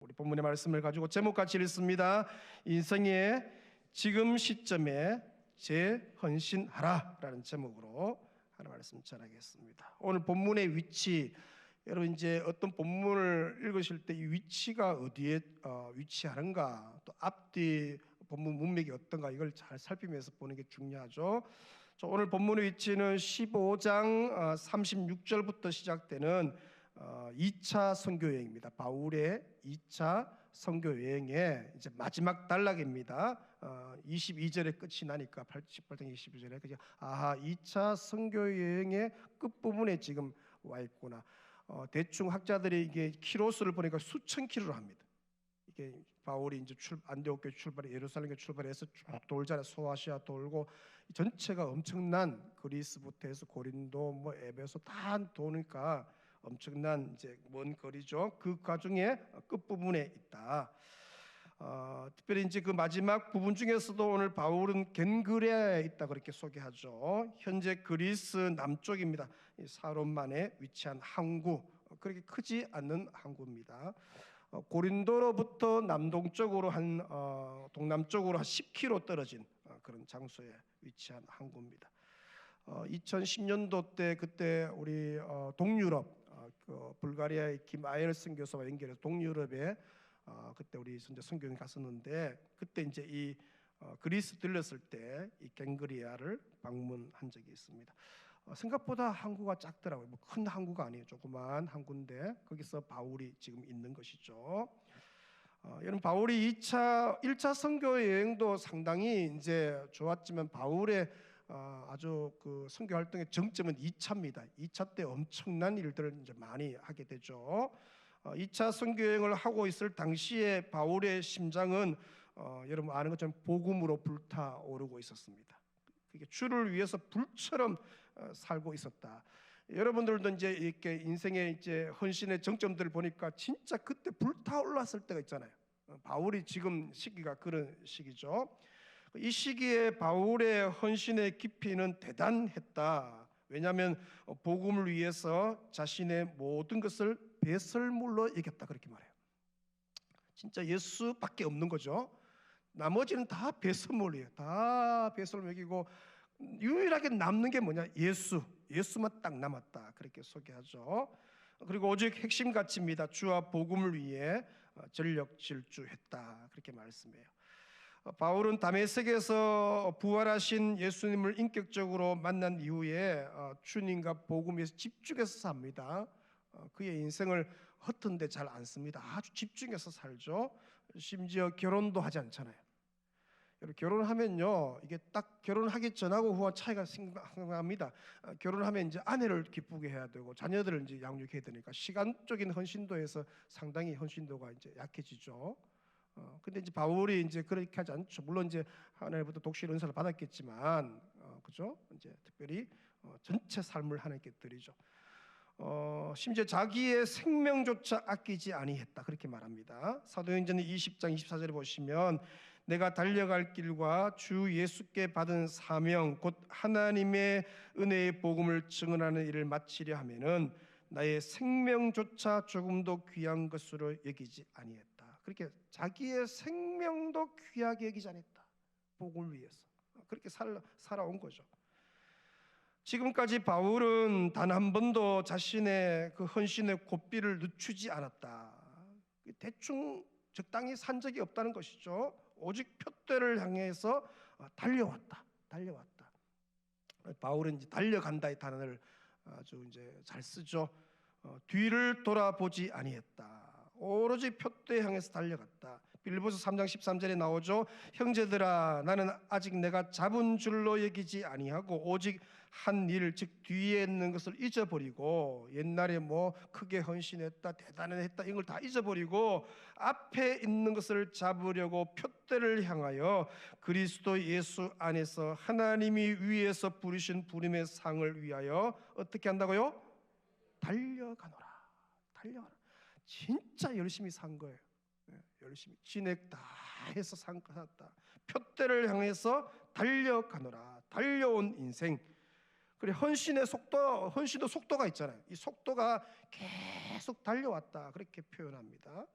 우리 본문의 말씀을 가지고 제목같이 읽습니다. 인생의 지금 시점에 재헌신하라 라는 제목으로 하는 말씀 전하겠습니다. 오늘 본문의 위치, 여러분 이제 어떤 본문을 읽으실 때 이 위치가 어디에 위치하는가, 또 앞뒤 본문 문맥이 어떤가, 이걸 잘 살피면서 보는 게 중요하죠. 오늘 본문의 위치는 15장 36절부터 시작되는 2차 선교 여행입니다. 바울의 2차 선교 여행의 이제 마지막 단락입니다. 22절에 끝이 나니까 18장 22절에 그죠? 2차 선교 여행의 끝 부분에 지금 와 있구나. 대충 학자들이 이게 키로수를 보니까 수천 킬로를 합니다. 이게 바울이 이제 안디옥 출발해 예루살렘 출발해서 쭉 돌잖아요. 소아시아 돌고 전체가 엄청난 그리스부터 해서 고린도 뭐 에베소 다 도니까 엄청난 이제 먼 거리죠. 그 과정의 끝 부분에 있다. 특별히 이제 그 마지막 부분 중에서도 오늘 바울은 겐그레아에 있다 그렇게 소개하죠. 현재 그리스 남쪽입니다. 사론만에 위치한 항구, 그렇게 크지 않는 항구입니다. 고린도로부터 남동쪽으로 동남쪽으로 한 10km 떨어진 그런 장소에 위치한 항구입니다. 2010년도 때 그때 우리 동유럽 그 불가리아의 김아엘 선교사와 연결해서 동유럽에 그때 우리 선교행 갔었는데, 그때 이제 이 그리스 들렸을 때 이 겐그리아를 방문한 적이 있습니다. 생각보다 항구가 작더라고요. 뭐 큰 항구가 아니에요. 조그만 항구인데 거기서 바울이 지금 있는 것이죠. 여러분, 바울이 1차 선교 여행도 상당히 이제 좋았지만 바울의 아주 그 선교 활동의 정점은 2차입니다. 2차 때 엄청난 일들을 이제 많이 하게 되죠. 2차 선교 여행을 하고 있을 당시에 바울의 심장은 여러분 아는 것처럼 복음으로 불타오르고 있었습니다. 그게 주를 위해서 불처럼 살고 있었다. 여러분들도 이제 이렇게 인생의 이제 헌신의 정점들을 보니까 진짜 그때 불타올랐을 때가 있잖아요. 바울이 지금 시기가 그런 시기죠. 이 시기에 바울의 헌신의 깊이는 대단했다. 왜냐하면 복음을 위해서 자신의 모든 것을 배설물로 여겼다 그렇게 말해요. 진짜 예수밖에 없는 거죠. 나머지는 다 배설물이에요. 다 배설물 여기고 유일하게 남는 게 뭐냐? 예수만 딱 남았다 그렇게 소개하죠. 그리고 오직 핵심 가치입니다. 주와 복음을 위해 전력 질주했다 그렇게 말씀해요. 바울은 다메섹에서 부활하신 예수님을 인격적으로 만난 이후에 주님과 복음에서 집중해서 삽니다. 그의 인생을 허튼 데 잘 안 씁니다. 아주 집중해서 살죠. 심지어 결혼도 하지 않잖아요. 결혼하면요, 이게 딱 결혼하기 전하고 후와 차이가 생각합니다. 결혼하면 이제 아내를 기쁘게 해야 되고 자녀들을 이제 양육해야 되니까 시간적인 헌신도에서 상당히 헌신도가 이제 약해지죠. 근데 이제 바울이 이제 그렇게 하지 않죠. 물론 이제 하나님부터 독실 은사를 받았겠지만, 그죠? 이제 특별히 전체 삶을 하나님께 드리죠. 심지어 자기의 생명조차 아끼지 아니했다 그렇게 말합니다. 사도행전 20장 24절에 보시면 내가 달려갈 길과 주 예수께 받은 사명 곧 하나님의 은혜의 복음을 증언하는 일을 마치려 하면은 나의 생명조차 조금도 귀한 것으로 여기지 아니했다. 그렇게 자기의 생명도 귀하게 여기지 않았다. 복음을 위해서 그렇게 살아온 거죠. 지금까지 바울은 단 한 번도 자신의 그 헌신의 고삐를 늦추지 않았다. 대충 적당히 산 적이 없다는 것이죠. 오직 표대를 향해서 달려왔다. 바울은 이제 달려간다의 단어를 아주 이제 잘 쓰죠. 뒤를 돌아보지 아니했다. 오로지 표대 향해서 달려갔다. 빌립보서 3장 13절에 나오죠. 형제들아, 나는 아직 내가 잡은 줄로 여기지 아니하고 오직 한 일, 즉 뒤에 있는 것을 잊어버리고, 옛날에 뭐 크게 헌신했다, 대단했다 이걸 다 잊어버리고 앞에 있는 것을 잡으려고 표대를 향하여 그리스도 예수 안에서 하나님이 위에서 부르신 부름의 상을 위하여 어떻게 한다고요? 달려가노라. 진짜 열심히 산 거예요. 열심히 진액 다 해서 살았다. 표대를 향해서 달려가노라. 달려온 인생. 그리고 헌신도 속도가 있잖아요. 이 속도가 계속 달려왔다 그렇게 표현합니다.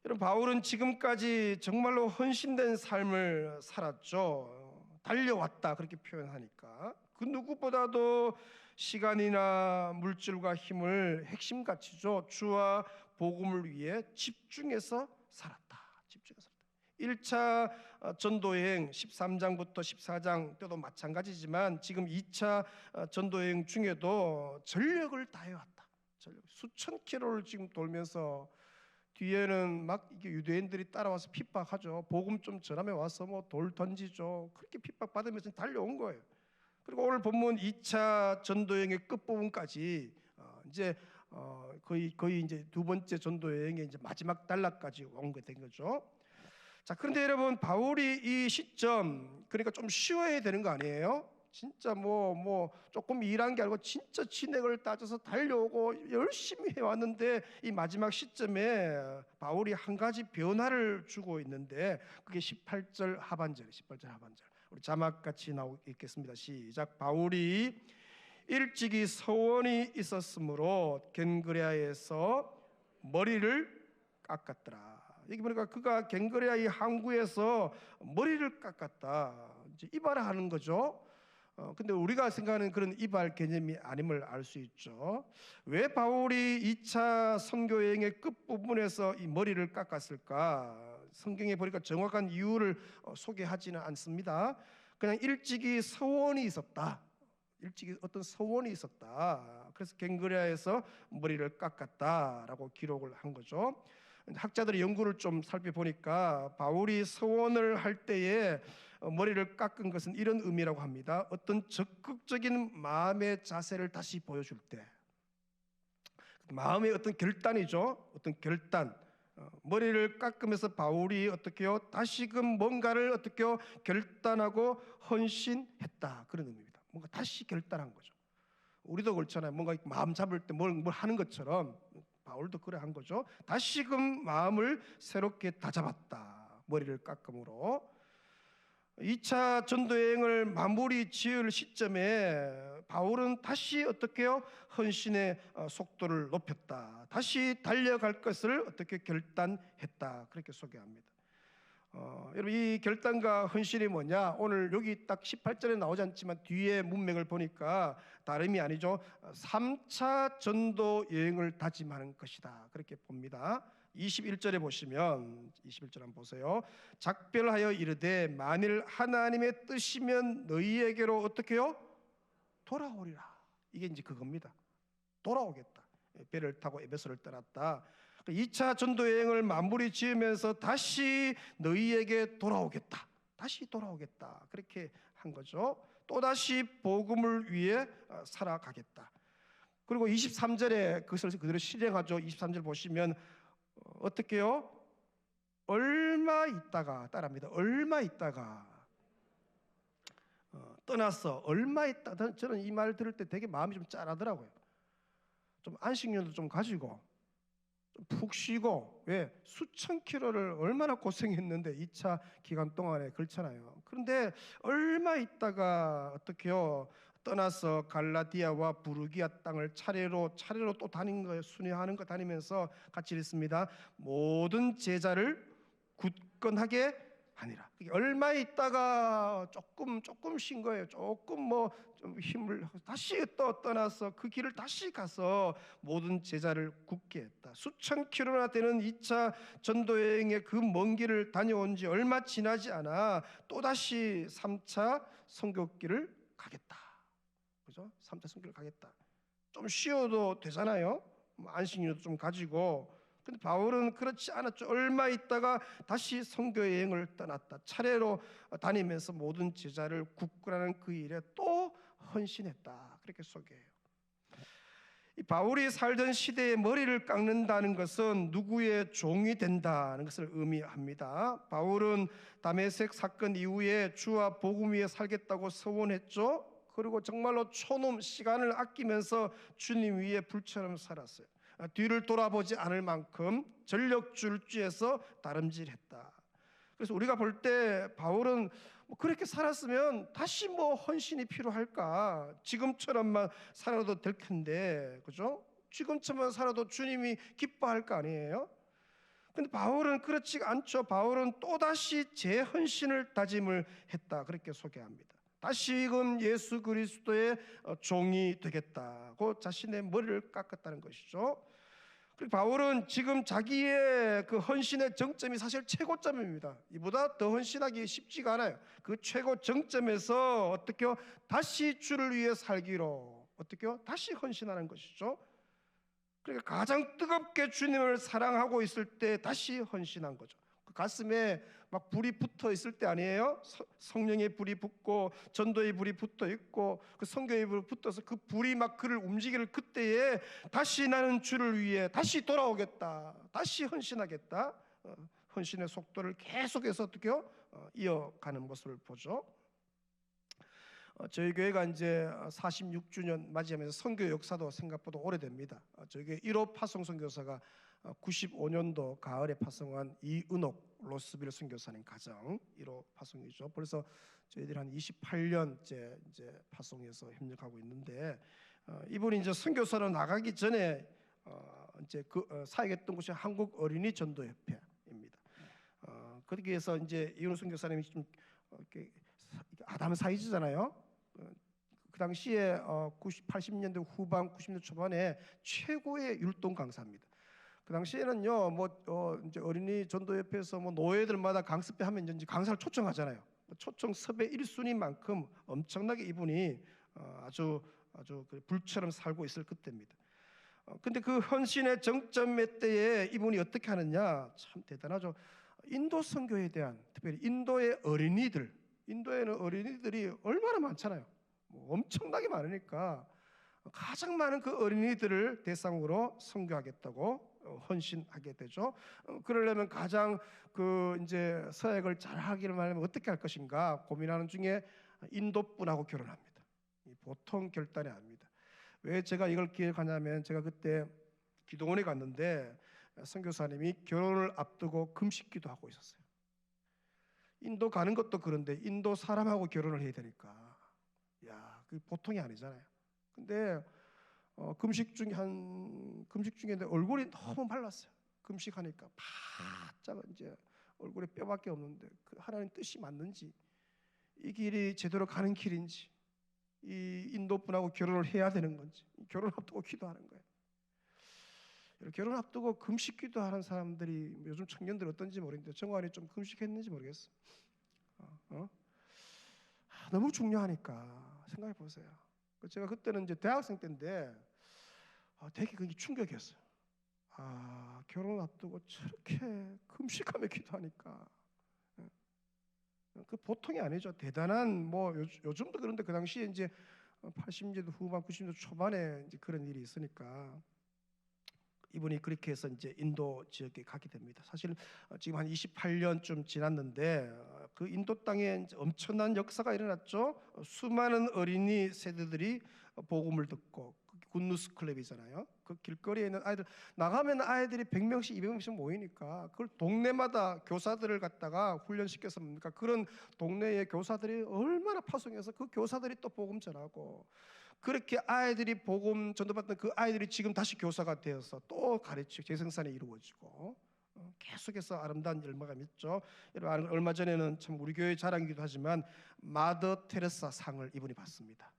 여러분, 바울은 지금까지 정말로 헌신된 삶을 살았죠. 달려왔다 그렇게 표현하니까 그 누구보다도 시간이나 물질과 힘을 핵심가치죠. 주와 복음을 위해 집중해서 살았다. 집중해서 살았다. 1차 전도여행 13장부터 14장 때도 마찬가지지만 지금 2차 전도여행 중에도 전력을 다해왔다. 수천 킬로를 지금 돌면서 뒤에는 막 이게 유대인들이 따라와서 핍박하죠. 복음 좀 전함에 와서 뭐 돌 던지죠. 그렇게 핍박받으면서 달려온 거예요. 그리고 오늘 본문 2차 전도여행의 끝부분까지 이제 거의 이제 두 번째 전도여행의 이제 마지막 단락까지 온 게 된 거죠. 자, 그런데 여러분, 바울이 이 시점 그러니까 좀 쉬어야 되는 거 아니에요? 진짜 뭐 조금 일한 게 아니고 진짜 진액을 따져서 달려오고 열심히 해왔는데 이 마지막 시점에 바울이 한 가지 변화를 주고 있는데 그게 18절 하반절. 우리 자막 같이 있겠습니다. 시작. 바울이 일찍이 서원이 있었으므로 겐그레아에서 머리를 깎았더라. 여기 보니까 그가 겐그레아 이 항구에서 머리를 깎았다. 이제 이발하는 거죠. 근데 우리가 생각하는 그런 이발 개념이 아님을 알 수 있죠. 왜 바울이 2차 선교 여행의 끝부분에서 이 머리를 깎았을까? 성경에 보니까 정확한 이유를 소개하지는 않습니다. 그냥 일찍이 서원이 있었다. 일찍이 어떤 서원이 있었다. 그래서 겐그레아에서 머리를 깎았다라고 기록을 한 거죠. 학자들의 연구를 좀 살펴보니까 바울이 서원을 할 때에 머리를 깎은 것은 이런 의미라고 합니다. 어떤 적극적인 마음의 자세를 다시 보여줄 때, 마음의 어떤 결단이죠. 어떤 결단. 머리를 깎으면서 바울이 어떻게요? 다시금 뭔가를 어떻게요? 결단하고 헌신했다. 그런 의미입니다. 뭔가 다시 결단한 거죠. 우리도 그렇잖아요. 뭔가 마음 잡을 때 뭘 하는 것처럼 바울도 그래 한 거죠. 다시금 마음을 새롭게 다잡았다. 머리를 깎음으로. 2차 전도여행을 마무리 지을 시점에 바울은 다시 어떻게요? 헌신의 속도를 높였다. 다시 달려갈 것을 어떻게 결단했다. 그렇게 소개합니다. 여러분, 이 결단과 헌신이 뭐냐? 오늘 여기 딱 18절에 나오지 않지만 뒤에 문맥을 보니까 다름이 아니죠. 3차 전도 여행을 다짐하는 것이다. 그렇게 봅니다. 21절에 보시면 21절 한번 보세요. 작별하여 이르되 만일 하나님의 뜻이면 너희에게로 어떻게요? 돌아오리라. 이게 이제 그겁니다. 돌아오겠다. 배를 타고 에베소를 떠났다. 2차 전도 여행을 마무리 지으면서 다시 너희에게 돌아오겠다. 다시 돌아오겠다. 그렇게 한 거죠. 또다시 복음을 위해 살아가겠다. 그리고 23절에 그것을 그대로 실행하죠. 23절 보시면 어떻게요? 얼마 있다가 따라합니다. 얼마 있다가 떠났어. 얼마 있다. 저는 이 말 들을 때 되게 마음이 좀 짠하더라고요. 좀 안식년도 좀 가지고 좀 푹 쉬고, 왜 수천 킬로를 얼마나 고생했는데 2차 기간 동안에 그렇잖아요. 그런데 얼마 있다가 어떻게요? 떠나서 갈라디아와 부르기아 땅을 차례로 또 다닌 거예요. 순회하는 거 다니면서 같이 읽습니다. 모든 제자를 굳건하게 하니라. 얼마 있다가 조금 쉰 거예요. 조금 뭐 좀 힘을 다시 또 떠나서 그 길을 다시 가서 모든 제자를 굳게 했다. 수천 킬로나 되는 2차 전도 여행의 그 먼 길을 다녀온 지 얼마 지나지 않아 또 다시 3차 선교길을 가겠다. 그죠? 3차 선교를 가겠다. 좀 쉬어도 되잖아요. 안식년도 좀 가지고. 근데 바울은 그렇지 않았죠. 얼마 있다가 다시 선교 여행을 떠났다. 차례로 다니면서 모든 제자를 굳건하는 그 일에 또 헌신했다. 그렇게 소개해요. 이 바울이 살던 시대에 머리를 깎는다는 것은 누구의 종이 된다는 것을 의미합니다. 바울은 다메섹 사건 이후에 주와 복음 위에 살겠다고 서원했죠. 그리고 정말로 초놈 시간을 아끼면서 주님 위에 불처럼 살았어요. 뒤를 돌아보지 않을 만큼 전력질주에서 다름질했다. 그래서 우리가 볼 때 바울은 뭐 그렇게 살았으면 다시 뭐 헌신이 필요할까? 지금처럼만 살아도 될 텐데, 그죠? 지금처럼만 살아도 주님이 기뻐할 거 아니에요? 근데 바울은 그렇지 않죠. 바울은 또다시 재헌신을 다짐을 했다, 그렇게 소개합니다. 다시금 예수 그리스도의 종이 되겠다고 자신의 머리를 깎았다는 것이죠. 그리고 바울은 지금 자기의 그 헌신의 정점이 사실 최고점입니다. 이보다 더 헌신하기 쉽지가 않아요. 그 최고 정점에서 어떻게요? 다시 주를 위해 살기로 어떻게요? 다시 헌신하는 것이죠. 그러니까 가장 뜨겁게 주님을 사랑하고 있을 때 다시 헌신한 거죠. 그 가슴에 막 불이 붙어 있을 때 아니에요? 성령의 불이 붙고 전도의 불이 붙어 있고 그 성경의 불이 붙어서 그 불이 막 그를 움직이는 그때에 다시 나는 주를 위해 다시 돌아오겠다, 다시 헌신하겠다, 헌신의 속도를 계속해서 어떻게요? 이어가는 모습을 보죠. 저희 교회가 이제 46주년 맞이하면서 선교 역사도 생각보다 오래됩니다. 저희 교회 1호 파송 선교사가 95년도 가을에 파송한 이은옥 로스빌 선교사님 가정 1호 파송이죠. 벌써 저희들이 한 28년째 이제 파송에서 협력하고 있는데, 이분이 이제 선교사로 나가기 전에 이제 사역했던 곳이 한국 어린이 전도협회입니다. 거기에서 이제 이은옥 선교사님이 좀 이렇게 아담 사이즈잖아요. 그 당시에 80년대 후반, 90년대 초반에 최고의 율동 강사입니다. 그 당시에는요, 이제 어린이 전도협회에서 노예들마다 강습회 하면 이제 강사를 초청하잖아요. 초청 섭외 1순위만큼 엄청나게 이분이 아주 불처럼 살고 있을 그때입니다. 근데 그 헌신의 정점의 때에 이분이 어떻게 하느냐, 참 대단하죠. 인도 선교에 대한, 특별히 인도의 어린이들, 인도에는 어린이들이 얼마나 많잖아요. 엄청나게 많으니까 가장 많은 그 어린이들을 대상으로 선교하겠다고 헌신하게 되죠. 그러려면 가장 그 이제 서약을 잘 하기를 하려면 어떻게 할 것인가 고민하는 중에 인도분하고 결혼합니다. 보통 결단이 아닙니다. 왜 제가 이걸 기억하냐면, 제가 그때 기도원에 갔는데 선교사님이 결혼을 앞두고 금식기도 하고 있었어요. 인도 가는 것도 그런데 인도 사람하고 결혼을 해야 되니까, 야, 그 보통이 아니잖아요. 근데 금식 중에 얼굴이 너무 말랐어요. 금식하니까 바짝 이제 얼굴에 뼈밖에 없는데, 그 하나님 뜻이 맞는지, 이 길이 제대로 가는 길인지, 이 인도 분하고 결혼을 해야 되는 건지, 결혼 앞두고 기도하는 거예요. 결혼 앞두고 금식 기도하는 사람들이 요즘 청년들 어떤지 모르겠는데 정관이 좀 금식했는지 모르겠어. 너무 중요하니까 생각해 보세요. 제가 그때는 이제 대학생 때인데 되게 그게 충격이었어요. 결혼 앞두고 저렇게 금식하며 기도하니까 그 보통이 아니죠. 대단한 요즘도 그런데 그 당시에 이제 80년대 후반, 90년대 초반에 이제 그런 일이 있으니까 이분이 그렇게 해서 이제 인도 지역에 가게 됩니다. 사실 지금 한 28년쯤 지났는데 그 인도 땅에 이제 엄청난 역사가 일어났죠. 수많은 어린이 세대들이 복음을 듣고, 굿뉴스 클럽이잖아요. 그 길거리에 있는 아이들 나가면 아이들이 100명씩 200명씩 모이니까 그걸 동네마다 교사들을 갖다가 훈련시켜서 뭡니까? 그런 동네의 교사들이 얼마나 파송해서 그 교사들이 또 복음 전하고, 그렇게 아이들이 복음 전도받던 그 아이들이 지금 다시 교사가 되어서 또 가르치고 재생산이 이루어지고 계속해서 아름다운 열매가 맺죠. 여러분, 얼마 전에는 참 우리 교회 자랑이기도 하지만 마더 테레사 상을 이분이 받습니다.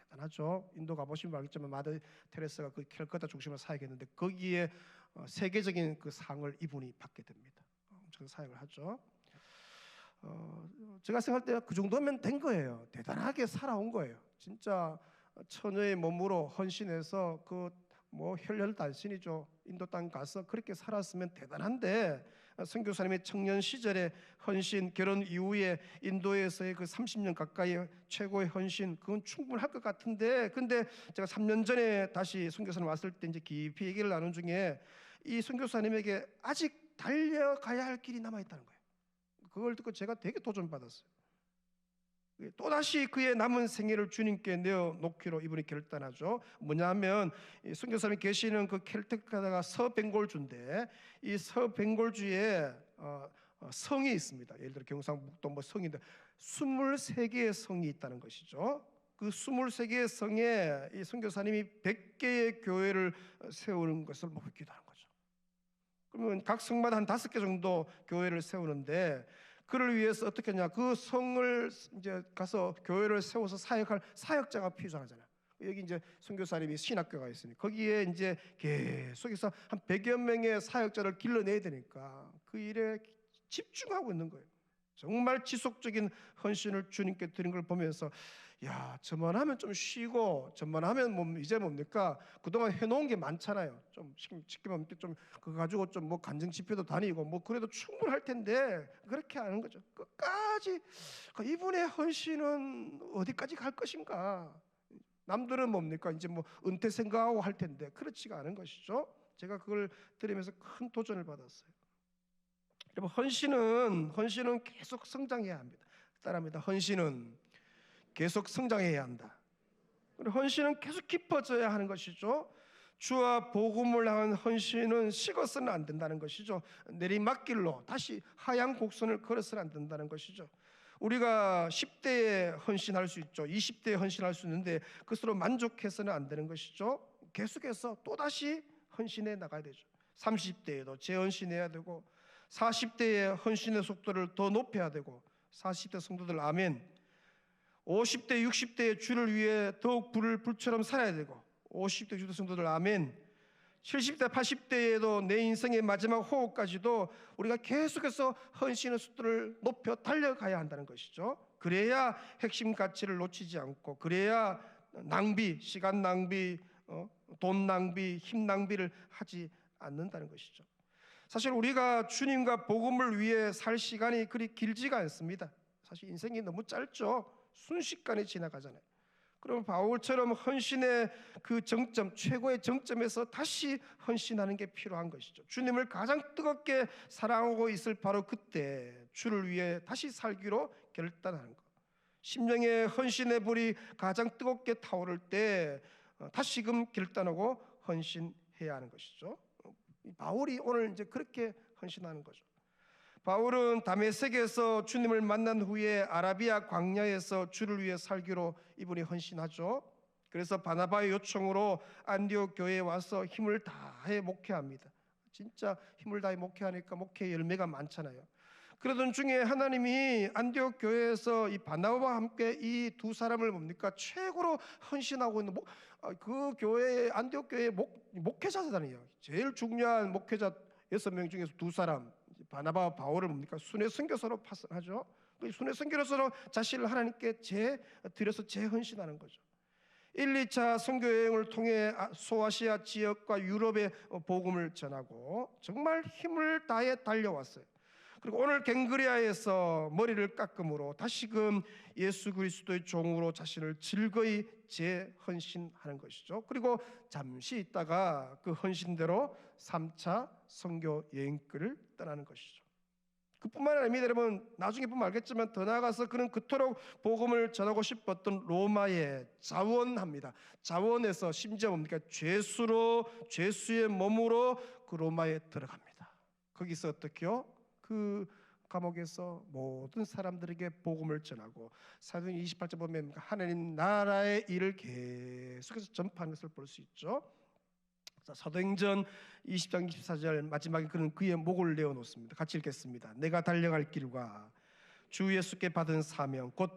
대단하죠. 인도 가보시면 알겠지만 마더 테레사가 그 캘커타 중심으로 사역했는데 거기에 세계적인 그 상을 이분이 받게 됩니다. 엄청 사역을 하죠. 제가 생각할 때 그 정도면 된 거예요. 대단하게 살아온 거예요. 진짜 처녀의 몸으로 헌신해서 혈혈단신이죠. 인도 땅 가서 그렇게 살았으면 대단한데, 선교사님의 청년 시절의 헌신, 결혼 이후에 인도에서의 그 30년 가까이 최고의 헌신, 그건 충분할 것 같은데, 근데 제가 3년 전에 다시 선교사님 왔을 때 이제 깊이 얘기를 나눈 중에 이 선교사님에게 아직 달려가야 할 길이 남아 있다는 거예요. 그걸 듣고 제가 되게 도전받았어요. 또다시 그의 남은 생애를 주님께 내어놓기로 이분이 결단하죠. 뭐냐면 선교사님이 계시는 그 켈틱가다가 서벵골주인데, 이 서벵골주에 성이 있습니다. 예를 들어 경상북도 성인데 23개의 성이 있다는 것이죠. 그 23개의 성에 이 선교사님이 100개의 교회를 세우는 것을 기도하는 거죠. 그러면 각 성마다 한 5개 정도 교회를 세우는데, 그를 위해서 어떻게 하냐, 그 성을 이제 가서 교회를 세워서 사역할 사역자가 필요하잖아요. 여기 이제 선교사님이 신학교가 있으니 거기에 이제 계속해서 한 100여 명의 사역자를 길러내야 되니까 그 일에 집중하고 있는 거예요. 정말 지속적인 헌신을 주님께 드린 걸 보면서, 야, 저만 하면 좀 쉬고, 저만 하면 뭐 이제 뭡니까, 그동안 해놓은 게 많잖아요. 좀 쉽게 말하면 좀 그거 가지고 좀 뭐 간증 집회도 다니고 뭐 그래도 충분할 텐데, 그렇게 하는 거죠. 끝까지 이분의 헌신은 어디까지 갈 것인가. 남들은 뭡니까, 이제 뭐 은퇴 생각하고 할 텐데 그렇지가 않은 것이죠. 제가 그걸 들으면서 큰 도전을 받았어요. 여러분, 헌신은 계속 성장해야 합니다. 따라합니다. 헌신은 계속 성장해야 한다. 헌신은 계속 깊어져야 하는 것이죠. 주와 복음을 향한 헌신은 식어서는 안 된다는 것이죠. 내리막길로 다시 하얀 곡선을 걸어서는 안 된다는 것이죠. 우리가 10대에 헌신할 수 있죠. 20대에 헌신할 수 있는데 그것으로 만족해서는 안 되는 것이죠. 계속해서 또다시 헌신해 나가야 되죠. 30대에도 재헌신해야 되고, 40대의 헌신의 속도를 더 높여야 되고, 40대 성도들 아멘. 50대 60대의 주를 위해 더욱 불처럼 살아야 되고, 50대 60대 성도들 아멘. 70대 80대에도 내 인생의 마지막 호흡까지도 우리가 계속해서 헌신의 속도를 높여 달려가야 한다는 것이죠. 그래야 핵심 가치를 놓치지 않고, 그래야 낭비, 시간 낭비, 돈 낭비, 힘 낭비를 하지 않는다는 것이죠. 사실 우리가 주님과 복음을 위해 살 시간이 그리 길지가 않습니다. 사실 인생이 너무 짧죠. 순식간에 지나가잖아요. 그럼 바울처럼 헌신의 그 정점, 최고의 정점에서 다시 헌신하는 게 필요한 것이죠. 주님을 가장 뜨겁게 사랑하고 있을 바로 그때 주를 위해 다시 살기로 결단하는 것. 심령의 헌신의 불이 가장 뜨겁게 타오를 때 다시금 결단하고 헌신해야 하는 것이죠. 바울이 오늘 이제 그렇게 헌신하는 거죠. 바울은 다메섹에서 주님을 만난 후에 아라비아 광야에서 주를 위해 살기로 이분이 헌신하죠. 그래서 바나바의 요청으로 안디옥 교회에 와서 힘을 다해 목회합니다. 진짜 힘을 다해 목회하니까 목회의 열매가 많잖아요. 그러던 중에 하나님이 안디옥 교회에서 이 바나바와 함께 이 두 사람을 뭡니까, 최고로 헌신하고 있는 그 교회, 안디옥 교회의 목회자잖아요. 제일 중요한 목회자 6명 중에서 두 사람, 바나바와 바울을 뭡니까, 순회 선교사로 파송하죠. 순회 선교사로 자신을 하나님께 드려서 재헌신하는 거죠. 1, 2차 선교 여행을 통해 소아시아 지역과 유럽의 복음을 전하고 정말 힘을 다해 달려왔어요. 그리고 오늘 갱그리아에서 머리를 깎음으로 다시금 예수 그리스도의 종으로 자신을 즐거이 재헌신하는 것이죠. 그리고 잠시 있다가 그 헌신대로 3차 선교 여행길을 떠나는 것이죠. 그뿐만 아닙니다. 여러분, 나중에 보면 알겠지만 더 나아가서 그는 그토록 복음을 전하고 싶었던 로마에 자원합니다. 자원에서 심지어 뭡니까, 죄수의 몸으로 그 로마에 들어갑니다. 거기서 어떻게요? 그 감옥에서 모든 사람들에게 복음을 전하고, 사도행 28절 보면 하나님 나라의 일을 계속해서 전파하는 것을 볼 수 있죠. 사도행전 20장 24절 마지막에 그는 그의 목을 내어놓습니다. 같이 읽겠습니다. 내가 달려갈 길과 주 예수께 받은 사명 곧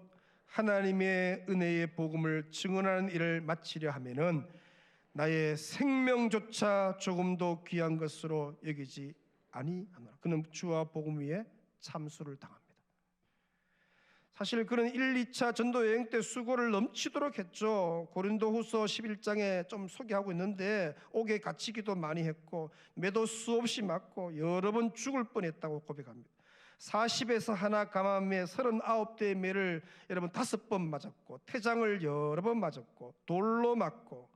하나님의 은혜의 복음을 증언하는 일을 마치려 하면은 나의 생명조차 조금도 귀한 것으로 여기지 아니하노라. 그는 주와 복음 위에 참수를 당합니다. 사실 그는 1, 2차 전도 여행 때 수고를 넘치도록 했죠. 고린도후서 11장에 좀 소개하고 있는데 옥에 갇히기도 많이 했고 매도 수없이 맞고 여러 번 죽을 뻔했다고 고백합니다. 40에서 하나 감암에 39대의 매를 여러분 5번 맞았고, 태장을 여러 번 맞았고, 돌로 맞고.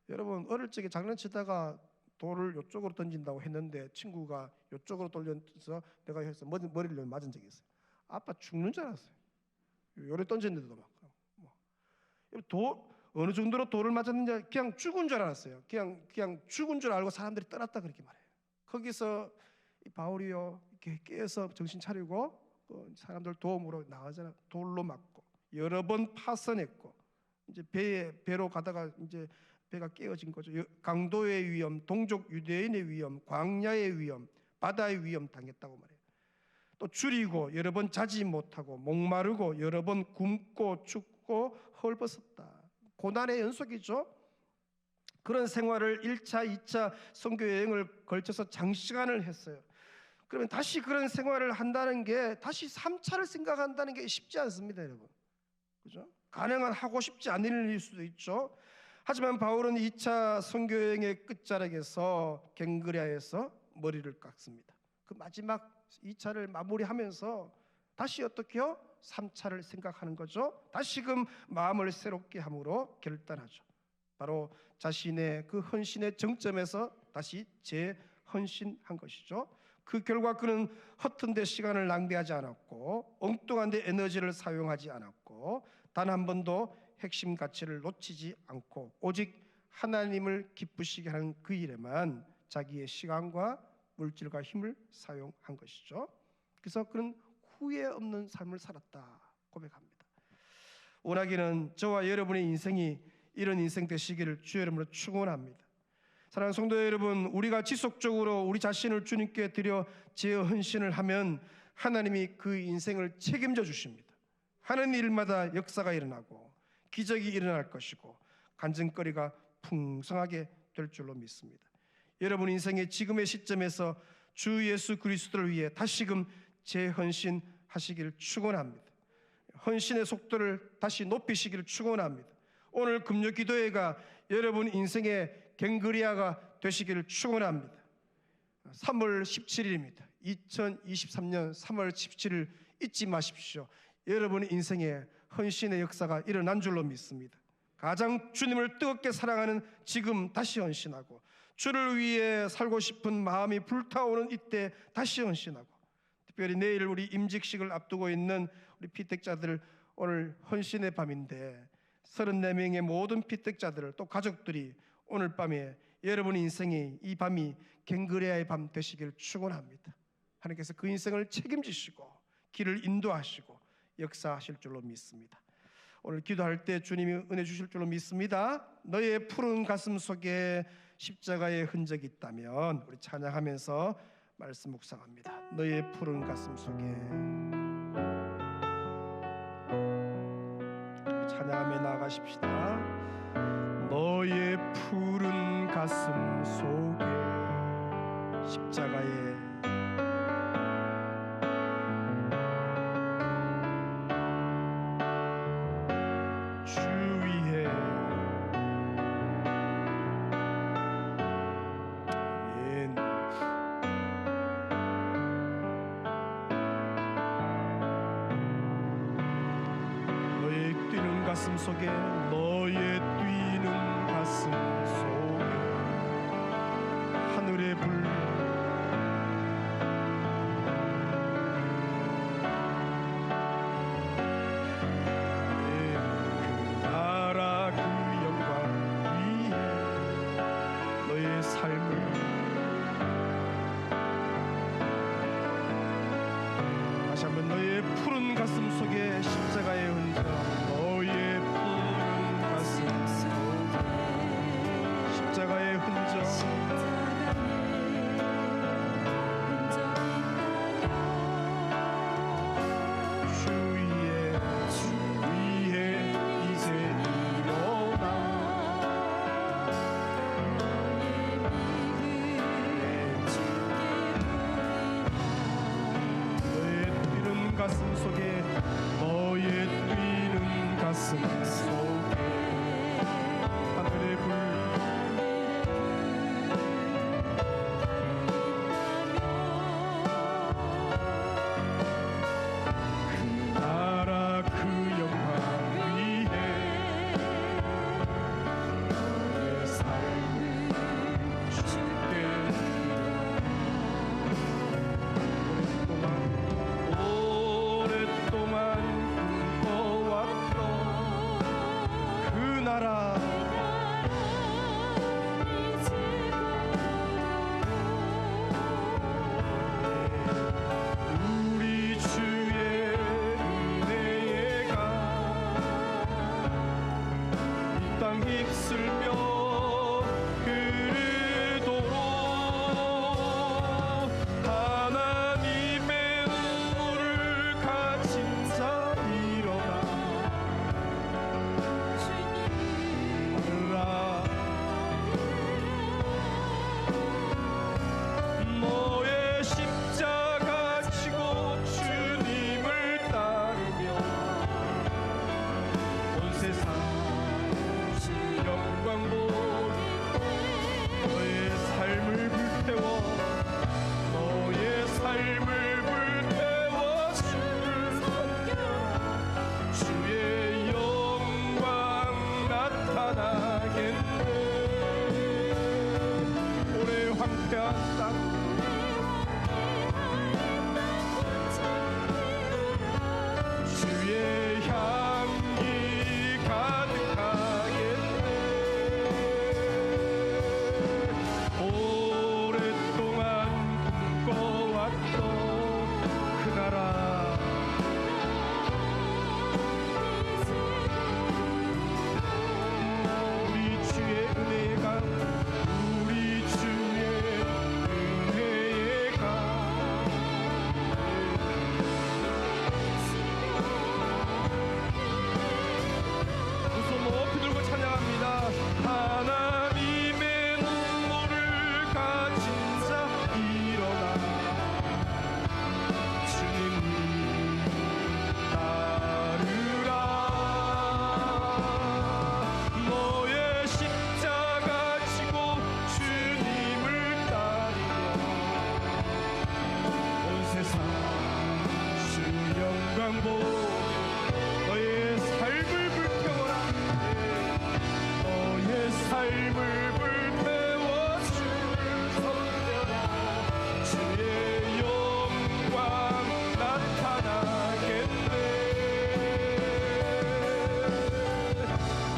여러분, 어릴 적에 장난치다가 돌을 이쪽으로 던진다고 했는데 친구가 이쪽으로 돌려서 내가 해서 머리를 맞은 적이 있어요. 아빠 죽는 줄 알았어요. 요래 던졌는데도 막. 어느 정도로 돌을 맞았는지 그냥 죽은 줄 알았어요. 그냥 죽은 줄 알고 사람들이 떠났다 그렇게 말해요. 거기서 이 바울이요 이렇게 깨서 정신 차리고 사람들 도움으로 나가잖아. 돌로 맞고 여러 번 파선했고, 이제 배로 가다가 이제 배가 깨어진 거죠. 강도의 위험, 동족 유대인의 위험, 광야의 위험, 바다의 위험 당했다고 말해요. 또 줄이고 여러 번 자지 못하고 목마르고 여러 번 굶고 춥고 헐벗었다. 고난의 연속이죠. 그런 생활을 1차, 2차 선교 여행을 걸쳐서 장시간을 했어요. 그러면 다시 그런 생활을 한다는 게 다시 3차를 생각한다는 게 쉽지 않습니다, 여러분. 그죠? 가능한 하고 싶지 않은 일일 수도 있죠. 하지만 바울은 2차 선교 여행의 끝자락에서 갱그레아에서 머리를 깎습니다. 그 마지막 2차를 마무리하면서 다시 어떻게요? 3차를 생각하는 거죠. 다시금 마음을 새롭게 함으로 결단하죠. 바로 자신의 그 헌신의 정점에서 다시 재헌신한 것이죠. 그 결과 그는 허튼 데 시간을 낭비하지 않았고 엉뚱한 데 에너지를 사용하지 않았고 단 한 번도 핵심 가치를 놓치지 않고 오직 하나님을 기쁘시게 하는 그 일에만 자기의 시간과 물질과 힘을 사용한 것이죠. 그래서 그는 후회 없는 삶을 살았다 고백합니다. 원하기는 저와 여러분의 인생이 이런 인생 되시기를 주의 이름으로 축원합니다. 사랑하는 성도 여러분, 우리가 지속적으로 우리 자신을 주님께 드려 재헌신을 하면 하나님이 그 인생을 책임져 주십니다. 하는 일마다 역사가 일어나고 기적이 일어날 것이고 간증거리가 풍성하게 될 줄로 믿습니다. 여러분 인생의 지금의 시점에서 주 예수 그리스도를 위해 다시금 재헌신하시기를 축원합니다. 헌신의 속도를 다시 높이시기를 축원합니다. 오늘 금요 기도회가 여러분 인생의 갱그리아가 되시기를 축원합니다. 3월 17일입니다. 2023년 3월 17일 잊지 마십시오. 여러분의 인생에 헌신의 역사가 일어난 줄로 믿습니다. 가장 주님을 뜨겁게 사랑하는 지금 다시 헌신하고 주를 위해 살고 싶은 마음이 불타오는 이때 다시 헌신하고 특별히 내일 우리 임직식을 앞두고 있는 우리 피택자들 오늘 헌신의 밤인데 34명의 모든 피택자들을 또 가족들이 오늘 밤에 여러분의 인생이 이 밤이 갱그레아의 밤 되시기를 축원합니다. 하나님께서 그 인생을 책임지시고 길을 인도하시고 역사하실 줄로 믿습니다. 오늘 기도할 때 주님이 은혜 주실 줄로 믿습니다. 너의 푸른 가슴 속에 십자가의 흔적이 있다면 우리 찬양하면서 말씀 묵상합니다. 너의 푸른 가슴 속에 찬양하며 나아가십시다. 너의 푸른 가슴 속에 십자가의 주 위에 아멘. 너의 뛰는 가슴 속에 너의 뛰는 가슴 속에 하늘의 불 그 나라 그 영광 위에 너의 삶을 다시 한번 너의 푸른 가슴 속에 십자가의 흔적 너의 푸른 가슴 속에 십자가의 흔적 가슴 속에 너의 뛰는 황폐한 땅 주의 향기 가득하겠네. 오랫동안 꿈꿔왔던 그 나라 우리 주의 은혜가 우리 주의 은혜가 두 손 높이 들고 찬양합니다. 하나님의 눈물을 가진 자 일어나 주님을 따르라. 너의 십자가 지고 주님을 따르며 온 세상 주 영광 보며 너의 삶을 불태워라. 너의 삶을 불태워 주를 섬겨라. 주의 영광 나타나겠네.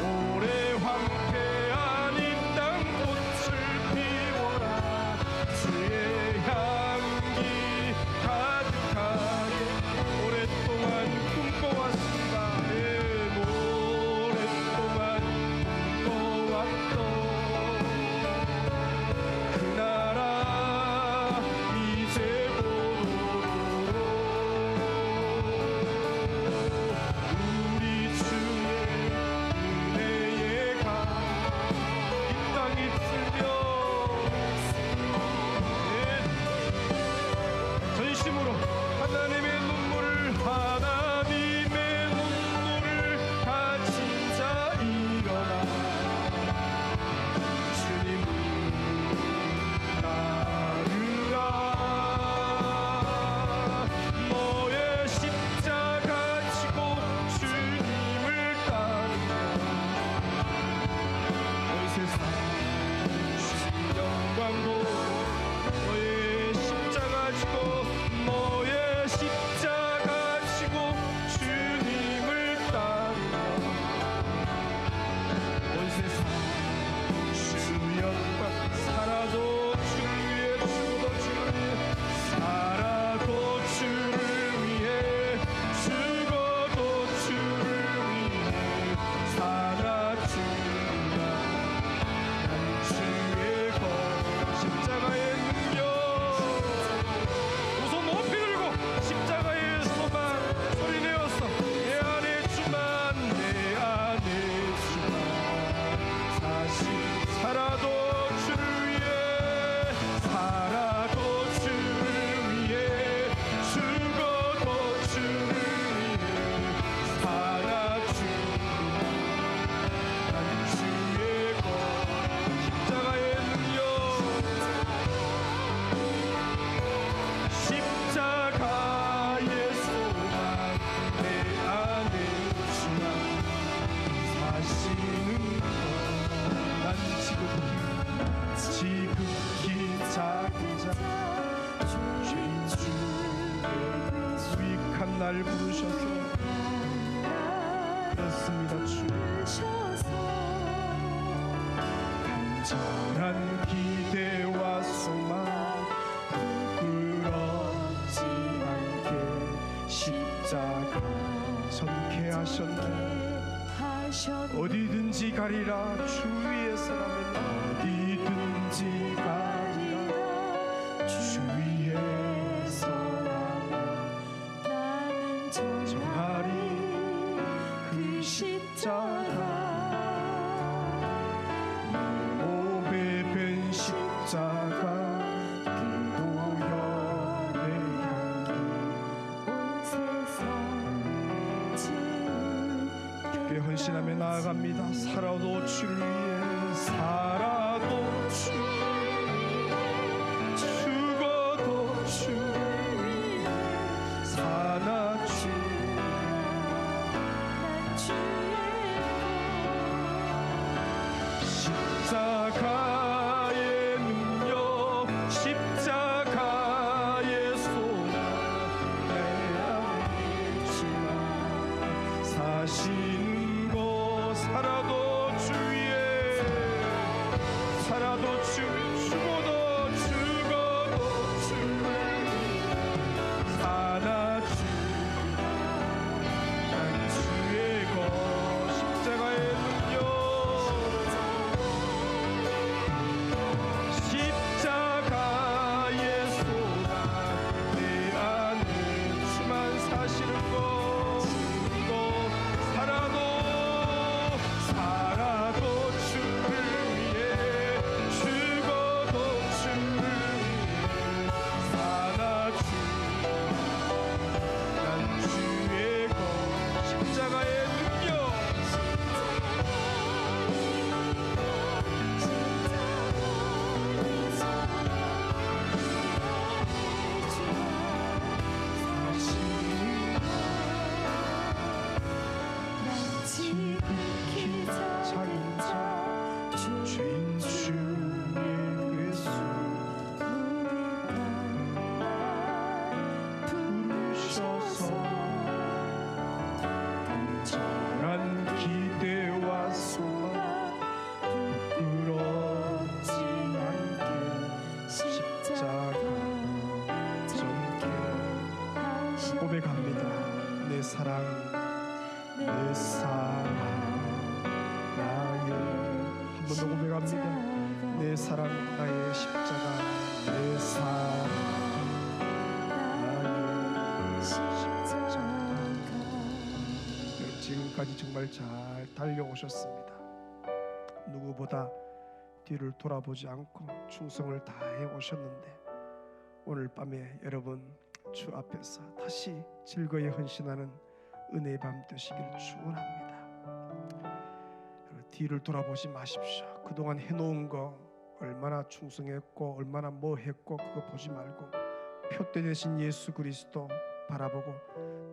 오래 황폐한 이 땅 꽃을 피워라. 주의 향기 가득하게 오랫동안 꿈꿔왔습니다. 오랫동안 꿈꿔왔던 그 나라 이제 보노. 우리 주의 은혜에 이 땅이 틀며 전심으로 하나님의 눈물을 가진 자 일어나 주님을 따르라. 너의 십자가 지고 주님을 따르며 온 세상 주 영광 보며 너의 십자가 지고 너의 십자가 지고 주님을 따르며 온 세상 주 영광 살아도 주를 위해 죽어도 주를 위해 살아도 주를 위해 죽어도 주를 위해 살아주리라. 난 주의 것 십자가의 능력 두 손 높이 들고 십자가의 소망 소리내었어. 내 안에 주만 내 안에 주만 다시 살아도 주를 위해 살아도 주를 위해 죽어도 주를 위해 살아주리라. 난 주의 것 십자가의 능력 십자가의 소망 내 안에 주만 사시는 것. 난 지극히 작은 자 죄인 중에 유익한 날 부르셔서 그렇습니다. 주 간절한 기대와 소망 부끄럽지 않게 십자가 전케하셨네. 어디든지 가리라. 주 위에서라면 어디든지 가리라. 주 위에서라면 전하리 그 십자가. 내 몸에 밴 십자가 기도연의 향기 주께 헌신하며 나아갑니다. 살아도 주를 위해 살아도 주를 위해 죽어도 주를 위해 사나 십자가의 능력 살아도 주, 죽어도 주를 사나 주, 난 주의 것 십자가의 능력, 십자가의 소망 내 안에 주만 사시는 것, 또 살아도 주를 위해 죽어도 주를 위해 사나 주, 난 주의 것 십자가의 능력, 죄인 주의 예수 부르셔서 난 기대와 소망 부끄럽지 않게 십자가 정게 고백합니다. 내 사랑 내 사랑 나의, 한 번 더 고백합니다. 내 사랑 나의 십자가 내 사랑 나의 십자가. 지금까지 정말 잘 달려오셨습니다. 누구보다 뒤를 돌아보지 않고 충성을 다해 오셨는데 오늘 밤에 여러분 주 앞에서 다시 즐거이 헌신하는 은혜의 밤 되시길 축원합니다. 뒤를 돌아보지 마십시오. 그동안 해놓은 거 얼마나 충성했고 얼마나 뭐 했고 그거 보지 말고 표대 되신 예수 그리스도 바라보고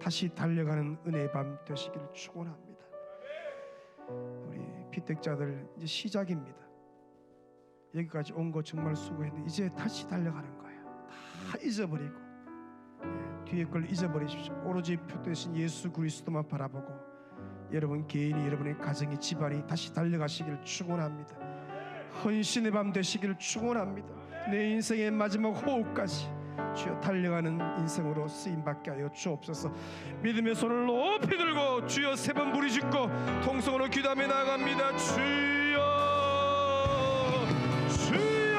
다시 달려가는 은혜의 밤 되시길 축원합니다. 우리 피택자들 이제 시작입니다. 여기까지 온 거 정말 수고했는데 이제 다시 달려가는 거예요. 다 잊어버리고 뒤에 걸 잊어버리십시오. 오로지 표대 되신 예수 그리스도만 바라보고 여러분 개인이, 여러분의 가정이, 집안이 다시 달려가시길 축원합니다. 헌신의 밤 되시길 축원합니다. 내 인생의 마지막 호흡까지 주여 달려가는 인생으로 쓰임받게 하여 주옵소서. 믿음의 손을 높이 들고 주여 세 번 부르짖고 통성으로 기도하며 나아갑니다. 주여 주여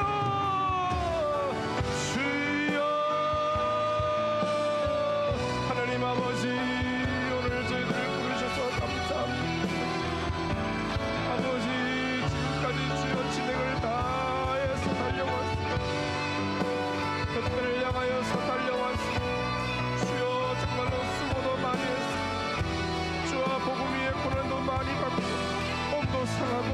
주여. 하나님 아버지 오늘 저희들을 부르셔서 감사합니다. 아버지 지금까지 주여 진행을 다해서 달려왔습니다. 그들을 향하여서 달려왔습니다. 주여 정말로 수고도 많이 했습니다. 주와 복음 위에 고난도 많이 받고 몸도 상하고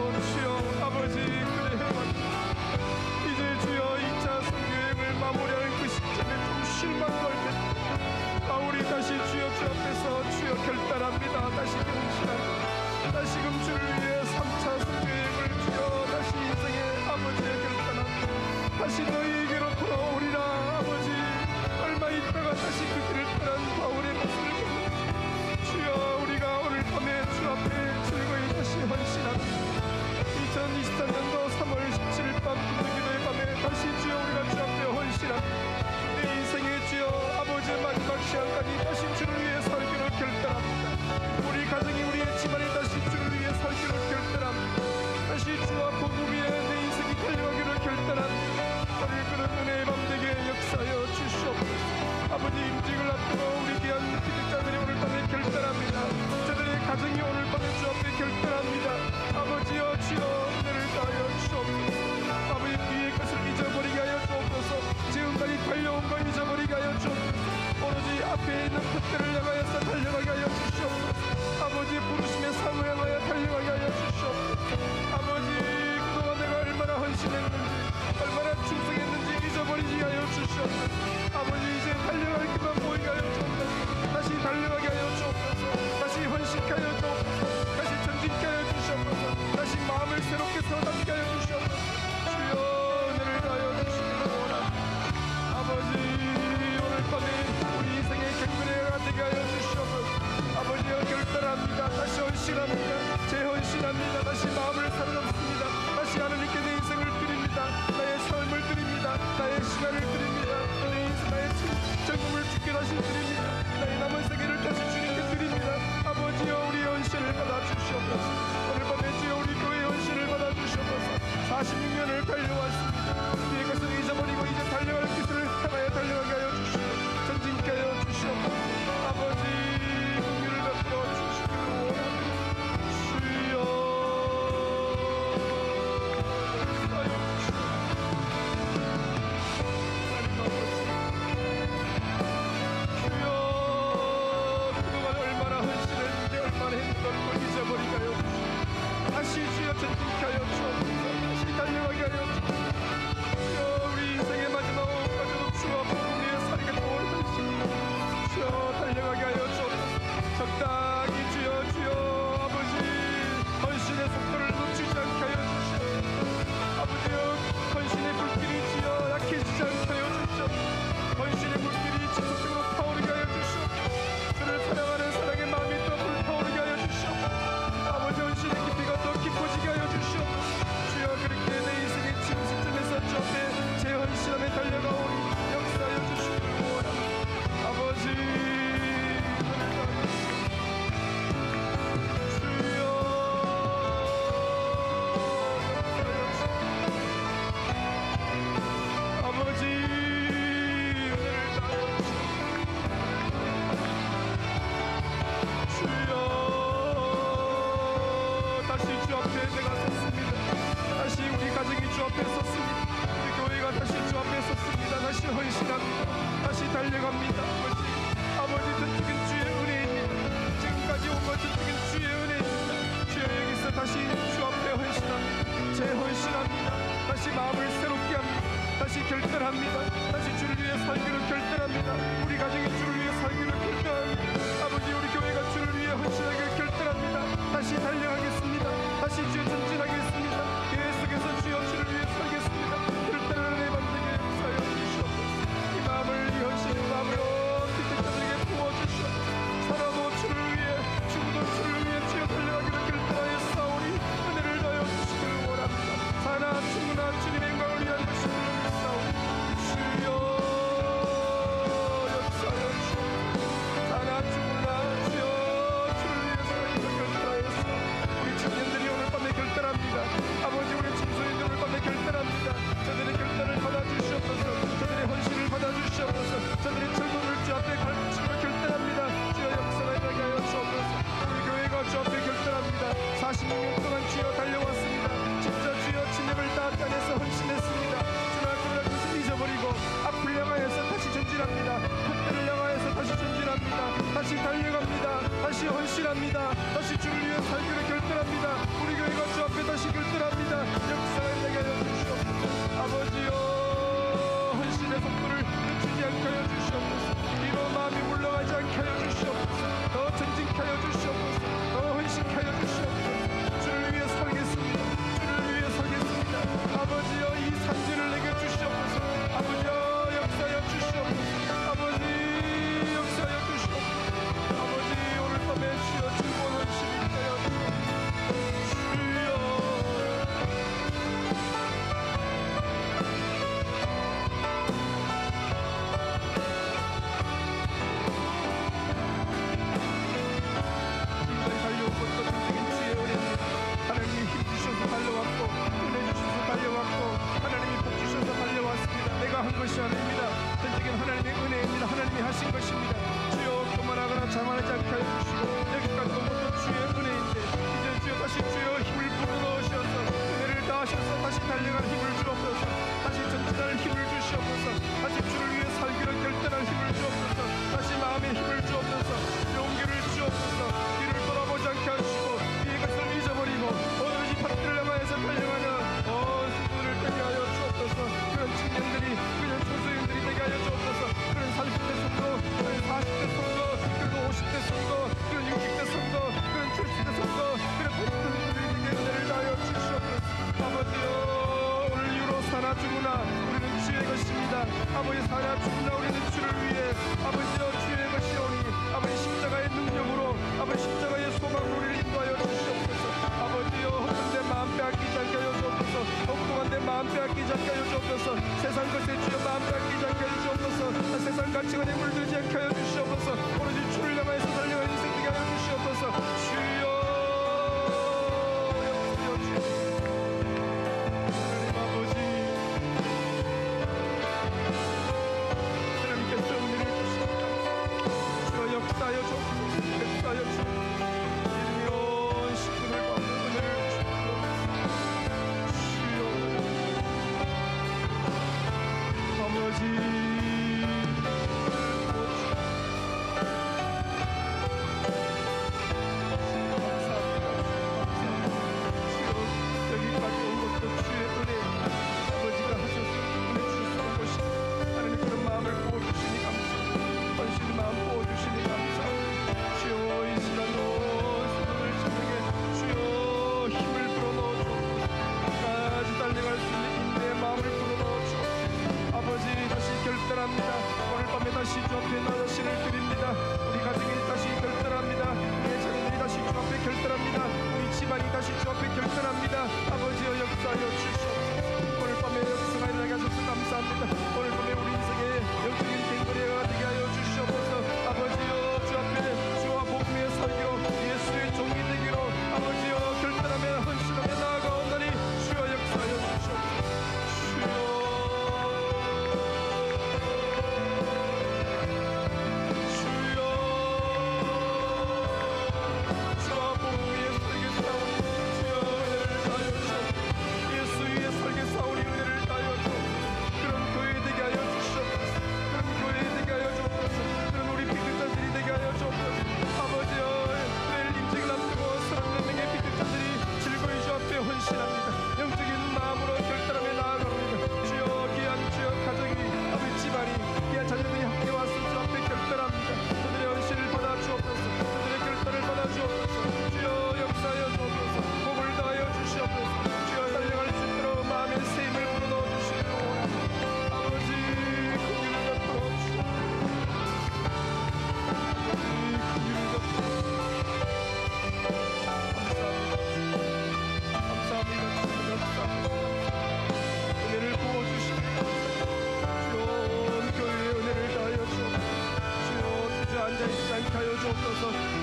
46년을 달려왔습니다. 뒤의 것을 잊어버리고 이제 달려갈 길을 향하여 달려가게 하여 주시고 전진케 하여 주시옵소서. 아버지 긍휼을 베풀어 주시기를 원합니다. 주여 하여 주시옵소서. 하나님 아버지 주여 그동안 얼마나 헌신했는데 얼마나 힘든 걸 잊어버리게 하여 주시옵소서. 다시 주여 전진케 하여 주옵소서. 다시 달려가게 하여 주옵소서. 주여 우리 인생의 마지막 호흡까지도 주와 복음 위에 살겠다고 헌신합니다. 주여 달려가게 하여 주옵소서. 적당히 주여 주여 아버지 헌신의 속도를 놓치지 않게 하여 주시옵소서. 아버지여 헌신의 불길이 주여 약해지지 않게 하여 주시옵소서. 헌신의 불길이 지속적으로 타오르게 하여 주시옵소서. 주를 사랑하는 사랑의 마음이 또 불타오르게 하여 주시옵소서. 아버지 헌신의 깊이가 더 깊어지게 하여 주시옵소서. 주여 그렇게 내 인생의 지금 시점에서 주 앞에 제 헌신함에 달려가오니 역사하여 주시기를 원합니다. 아버지 주여 아버지 은혜를 다하여 주여 다시 주 앞에 내가 섰습니다. 다시 우리 가정이 주 앞에 섰습니다. 우리 교회가 다시 주 앞에 섰습니다. 다시 헌신합니다. 다시 달려갑니다. 아버지 전적인 주의 은혜입니다. 지금까지 온 것 전적인 주의 은혜입니다. 주여 여기서 다시 주 앞에 헌신합니다. 재헌신합니다. 다시 마음을 새롭게 합니다. 다시 결단합니다. 다시 주를 위해 살기로 결단합니다. 우리 가정이 주를 위해 살기로 결단합니다. 아버지 우리 교회가 주를 위해 헌신하기로 결단합니다. 다시 달려가겠습니다. 다시 주여 전진하겠습니다. 교회 속에서 주여 주를 위해 살겠습니다. 결단을 내 만들게 역사하여 주시옵소서. 이 마음을 이 헌신의 마음을 기특자들에게 부어주시옵소서. 살아도 주를 위해 죽어도 주를 위해 주여 달려가기로 결단하여 싸우니 은혜를 더하여 주시기를 원합니다. 사나 죽으나 주님의 영광을 위한 것임을 싸우니 주여 역사하여 주옵소서. 사나 죽으나 주여 주를 위해 살아기로 결단하였어. 우리 청년들이 오늘 밤에 결단합니다. 아버지 우리 청소년들 오늘 밤에 결단합니다. 저들의 결단을 받아주시옵소서. 저들의 헌신을 받아주시옵소서. 저들의 철도를 주 앞에 걸치기로 결단합니다. 주여 역사하게 하여 주옵소서. 우리 교회가 주 앞에 결단합니다. 46년 동안 주여 달려왔습니다. 진짜 주여 진흙을 다 따내서 헌신했습니다. 주나 그러나 그것을 잊어버리고 앞을 향하여서 다시 전진합니다. 그때를 향하여서 다시 전진합니다. 다시 달려갑니다. 다시 헌신합니다. 다시 주를 위해 살기로 결단합니다. 우리 교회가 주 앞에 다시 결단합니다. 역사를 내게 하여 주시옵소서. 아버지여 헌신의 속도를 늦추지 않게 하여 주시옵소서. 뒤로 마음이 물러가지 않게 하여 주시옵소서. 더 전진케 하여 주시옵소서. 더 헌신케 하여 주시옵소서. 주를 위해 살겠습니다. 주를 위해 살겠습니다. 아버지여 이 산지를 내게 주시옵소서. 아버지여 역사하여 주시옵소서. 아버지 역사하여 주시옵소서. 아버지 오늘 밤에 주여 즐거운 헌신이 되어 주시옵소서. 주여 달려온 것도 전적인 주의 은혜입니다. 하나님이 힘 주셔서 달려왔고 은혜 주셔서 달려왔고 하나님이 복 주셔서 달려왔습니다. 내가 한 것이 아닙니다. 전적인 하나님의 은혜입니다. 하나님이 하신 것입니다. 주여 교만하거나 자만하지 않게 하여 주시고 여기까지 온 것도 주의 은혜인데 이제 주여 다시 주여 힘을 불어넣으셔서 은혜를 다하셔서 다시 달려갈 힘을 주옵소서. 다시 전진할 힘을 주시옵소서. 다시 주를 위해 살기로 결단할 힘을 주옵소서. 다시 마음의 힘을 주옵소서. 용기를 주옵소서. 뒤를 돌아보지 않게 하시고 뒤의 것을 잊어버리고 오로지 밭들을 향하여서 달려가는 수분을 되게 하여 주옵소서. 그런 청년들이 그런 청소년들이 되게 하여 주옵소서. 그런 30대 성도, 그런 40대 성도, 그리고 50대 성도, 그런 60대 성도, 그런 70대 성도, 그런 100대 성도들에게 은혜를 다하여 주시옵소서. 아버지여 오늘 이후로 사나 죽으나 우리는 주의 것입니다. 아버지 사나 죽으나 우리는 주를 위해 아버지여 주의 것이오니 아버지 십자가의 능력으로 아버지 십자가의 소망으로 우리를 인도하여 주시옵소서. 아버지여 헛된 내 마음 빼앗기지 않게 하여 주옵소서. 엉뚱한 내 마음 빼앗기지 않게 하여 주옵소서. 세상 것에 주여 마음 빼앗기지 않게 하여 주옵소서. 세상 가치관에 물들지 않게 하여 주시옵소서. 오로지 주를 향하여서 달려가는 인생 되게 하여 주시옵소서. 주여 역사하여 주옵소서. 오늘 밤에 다시 주 앞에 나 자신을 드립니다. 우리 가정이 다시 결단합니다. 우리의 자녀들이 다시 주 앞에 결단합니다. 우리 집안이 다시 주 앞에 결단합니다. 아버지여 역사하여 주시옵소서. 오늘 밤에 역사가 일어나게 하셔서 감사합니다. 오늘 밤에 우리 인생의 영적인 댕거리가 되게 하여 주시옵소서. 아버지여 주 앞에 주와 복음의 설교 예수의 종이 되기로 아버지여 결단하며 헌신하며 나아가오나니 주여 역사하여 주시옵소서.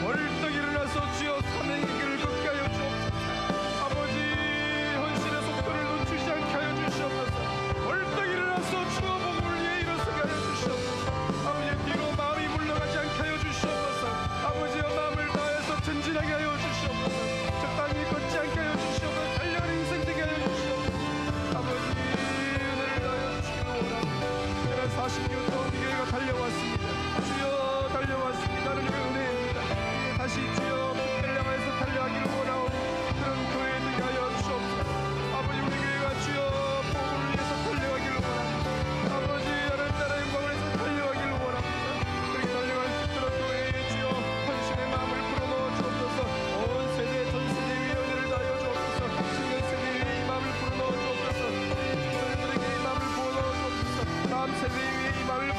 벌떡 일어나서 주여 사명의 길을 걷게 하여 주옵소서. 아버지 헌신의 속도를 놓치지 않게 하여 주시옵소서. 벌떡 일어나서 주여 복음을 위해 일어서게 하여 주시옵소서. 아버지 뒤로 마음이 물러가지 않게 하여 주시옵소서. 아버지의 마음을 다해서 전진하게 하여 주시옵소서. 적당히 걷지 않게 하여 주시옵소서. 달려가는 인생 되게 하여 주시옵소서. 아버지 은혜를 다하여 주시기를 원합니다. 내가 40년 동안 이 교회가 달려왔습니다. 주여 달려왔습니다. 하나님의 은혜입니다. 다시 주여 복대를 향해서 달려가기를 원하오니 그런 교회 되게 하여 주옵소서. 아버지 우리 교회가 주여 복음을 위해서 달려가기를 원합니다. 아버지 하나님 나라의 영광을 위해서 달려가기를 원합니다. 그렇게 달려갈 수 있도록 교회에 주여 헌신의 마음을 불어넣어 주옵소서. 온 세대 전 세대 위에 은혜를 다하여 주옵소서. 청년 세대 위에 이 마음을 불어넣어 주옵소서. 이 청년들에게 이 마음을 부어넣어 주옵소서. 다음 세대 위에 이 마음을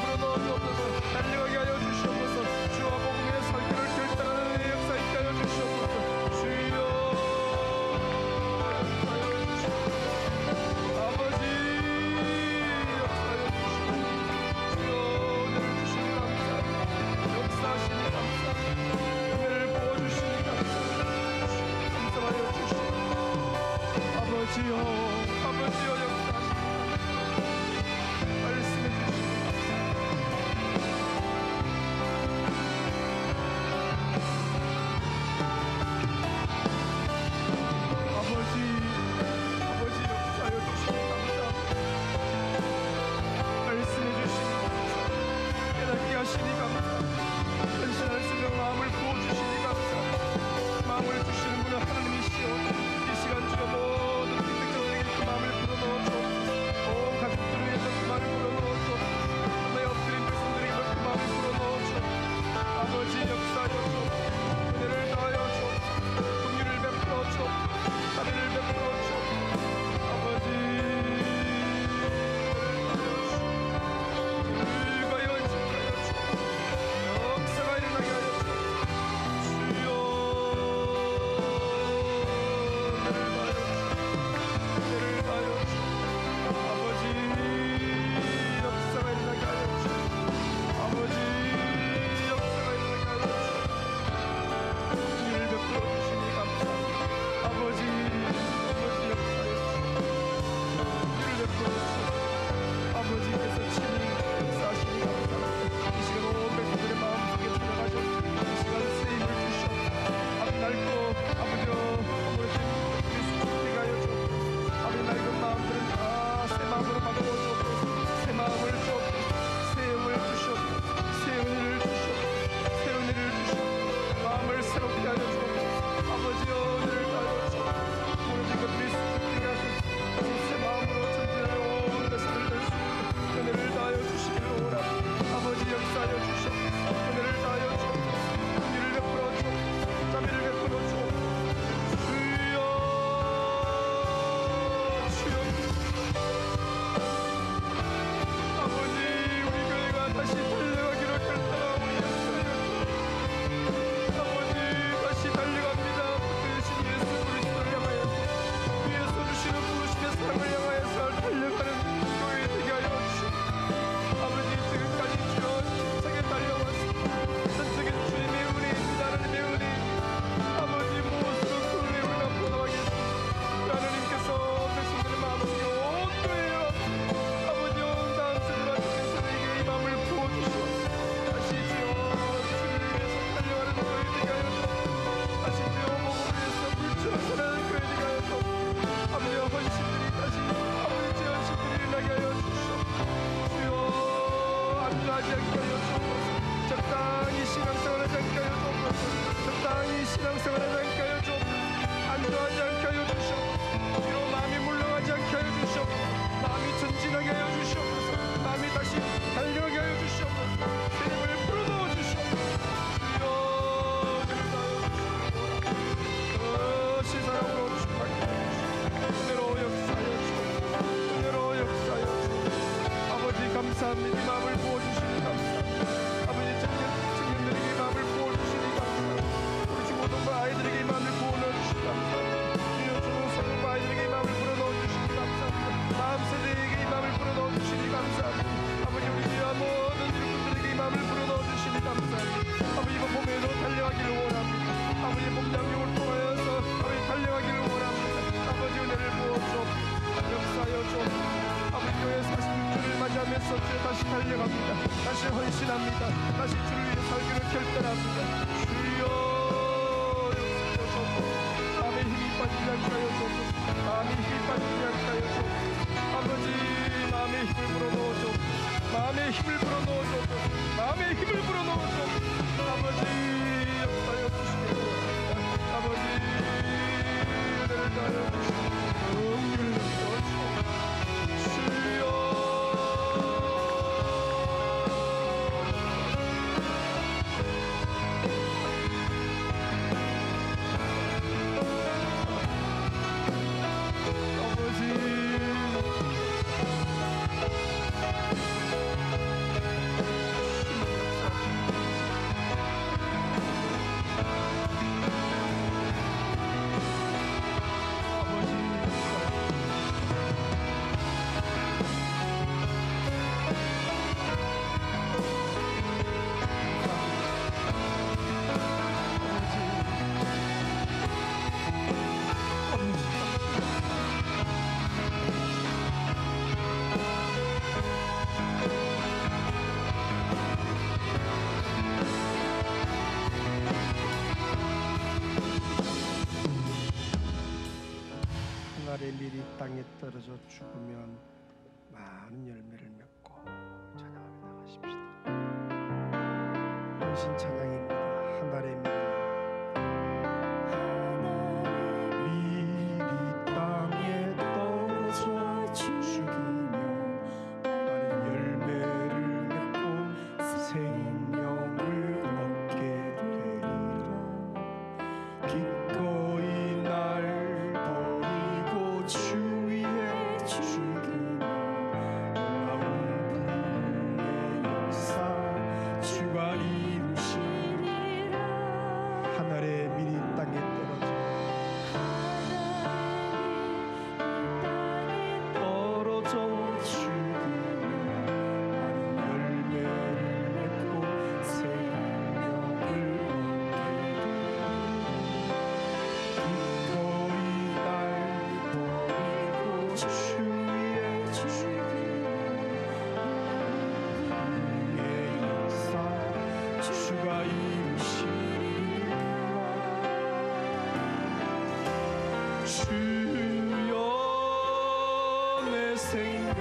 감사합니다. 아버지 이번 봄에도 달려가기를 원합니다. 아버지 봄장육을 통하여서 아버지 달려가기를 원합니다. 아버지 은혜를 부어주옵소서. 역사여 주옵소서. 아버지 교회 46주를 맞이하면서 주여 다시 달려갑니다. 다시 헌신합니다. 다시 주를 위해 살기를 결단합니다. 주여 역사여 주옵소서. 마음에 힘이 빠지지 않게 하여 주옵소서. 마음에 힘이 빠지지 않게 하여 주옵소서. 아버지 마음에 힘을 불어넣어 주옵소서. 마음에 힘을 불어넣어 주옵소서. 마음에 힘을 불어넣어 주옵소서. 아버지 역사여 주시기 바랍니다. 아버지 은혜를 다하여 주시고 긍휼을 베풀어 주옵소서. 하늘의 밀이 땅에 떨어져 죽으면 많은 열매를 맺고 찬양하며 나가십시다. 헌신 찬양입니다. 하늘의 밀이 땅에 떨어져 죽으면 많은 열매를 맺고 생명을 얻게 되리라. 기꺼이 날 주 위에 죽으며 놀라운 부흥의 역사 주가 이루시리라. 하늘의 밀이 땅에 떨어져 죽으며 많은 열매를 맺고 생명을 얻게 주여 내 생명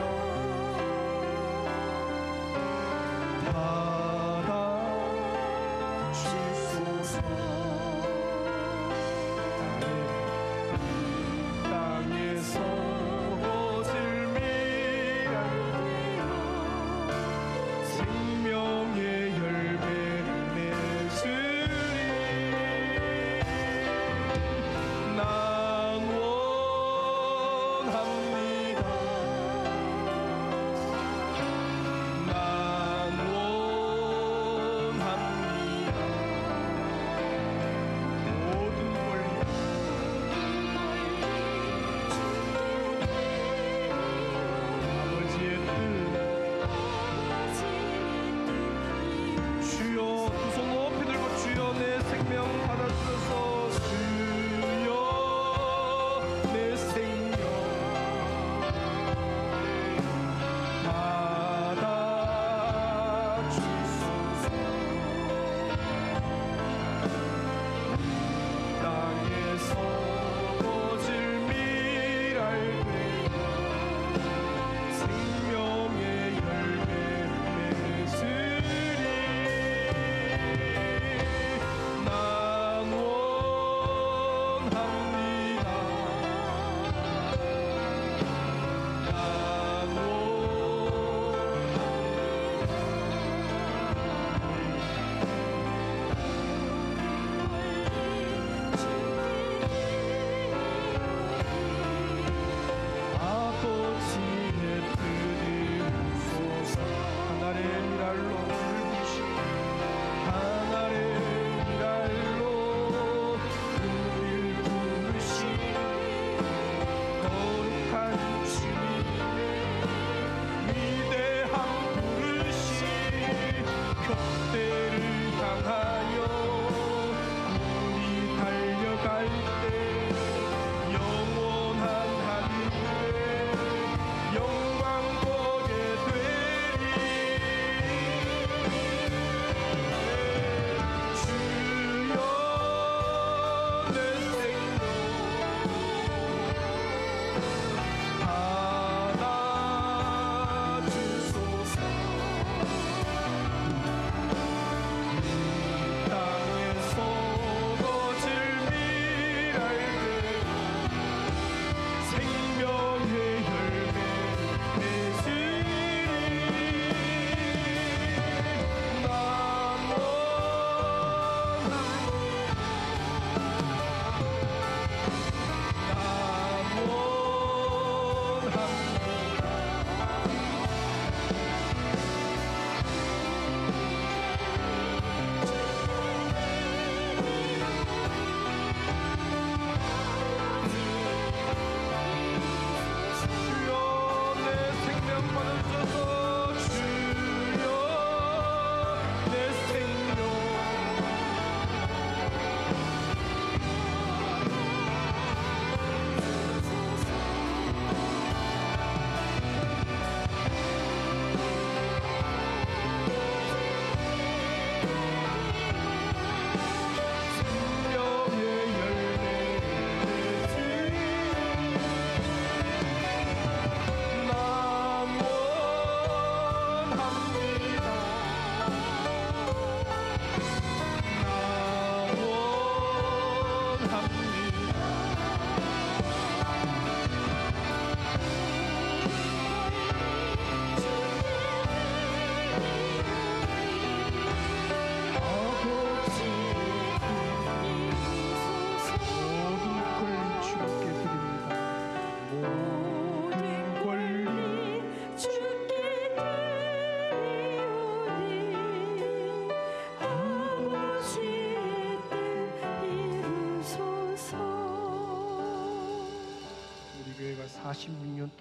받아 주소서. 땅에서 거질 미랄되어 생명의 열매를 맺으리. 난 원합니다. 난 원합니다.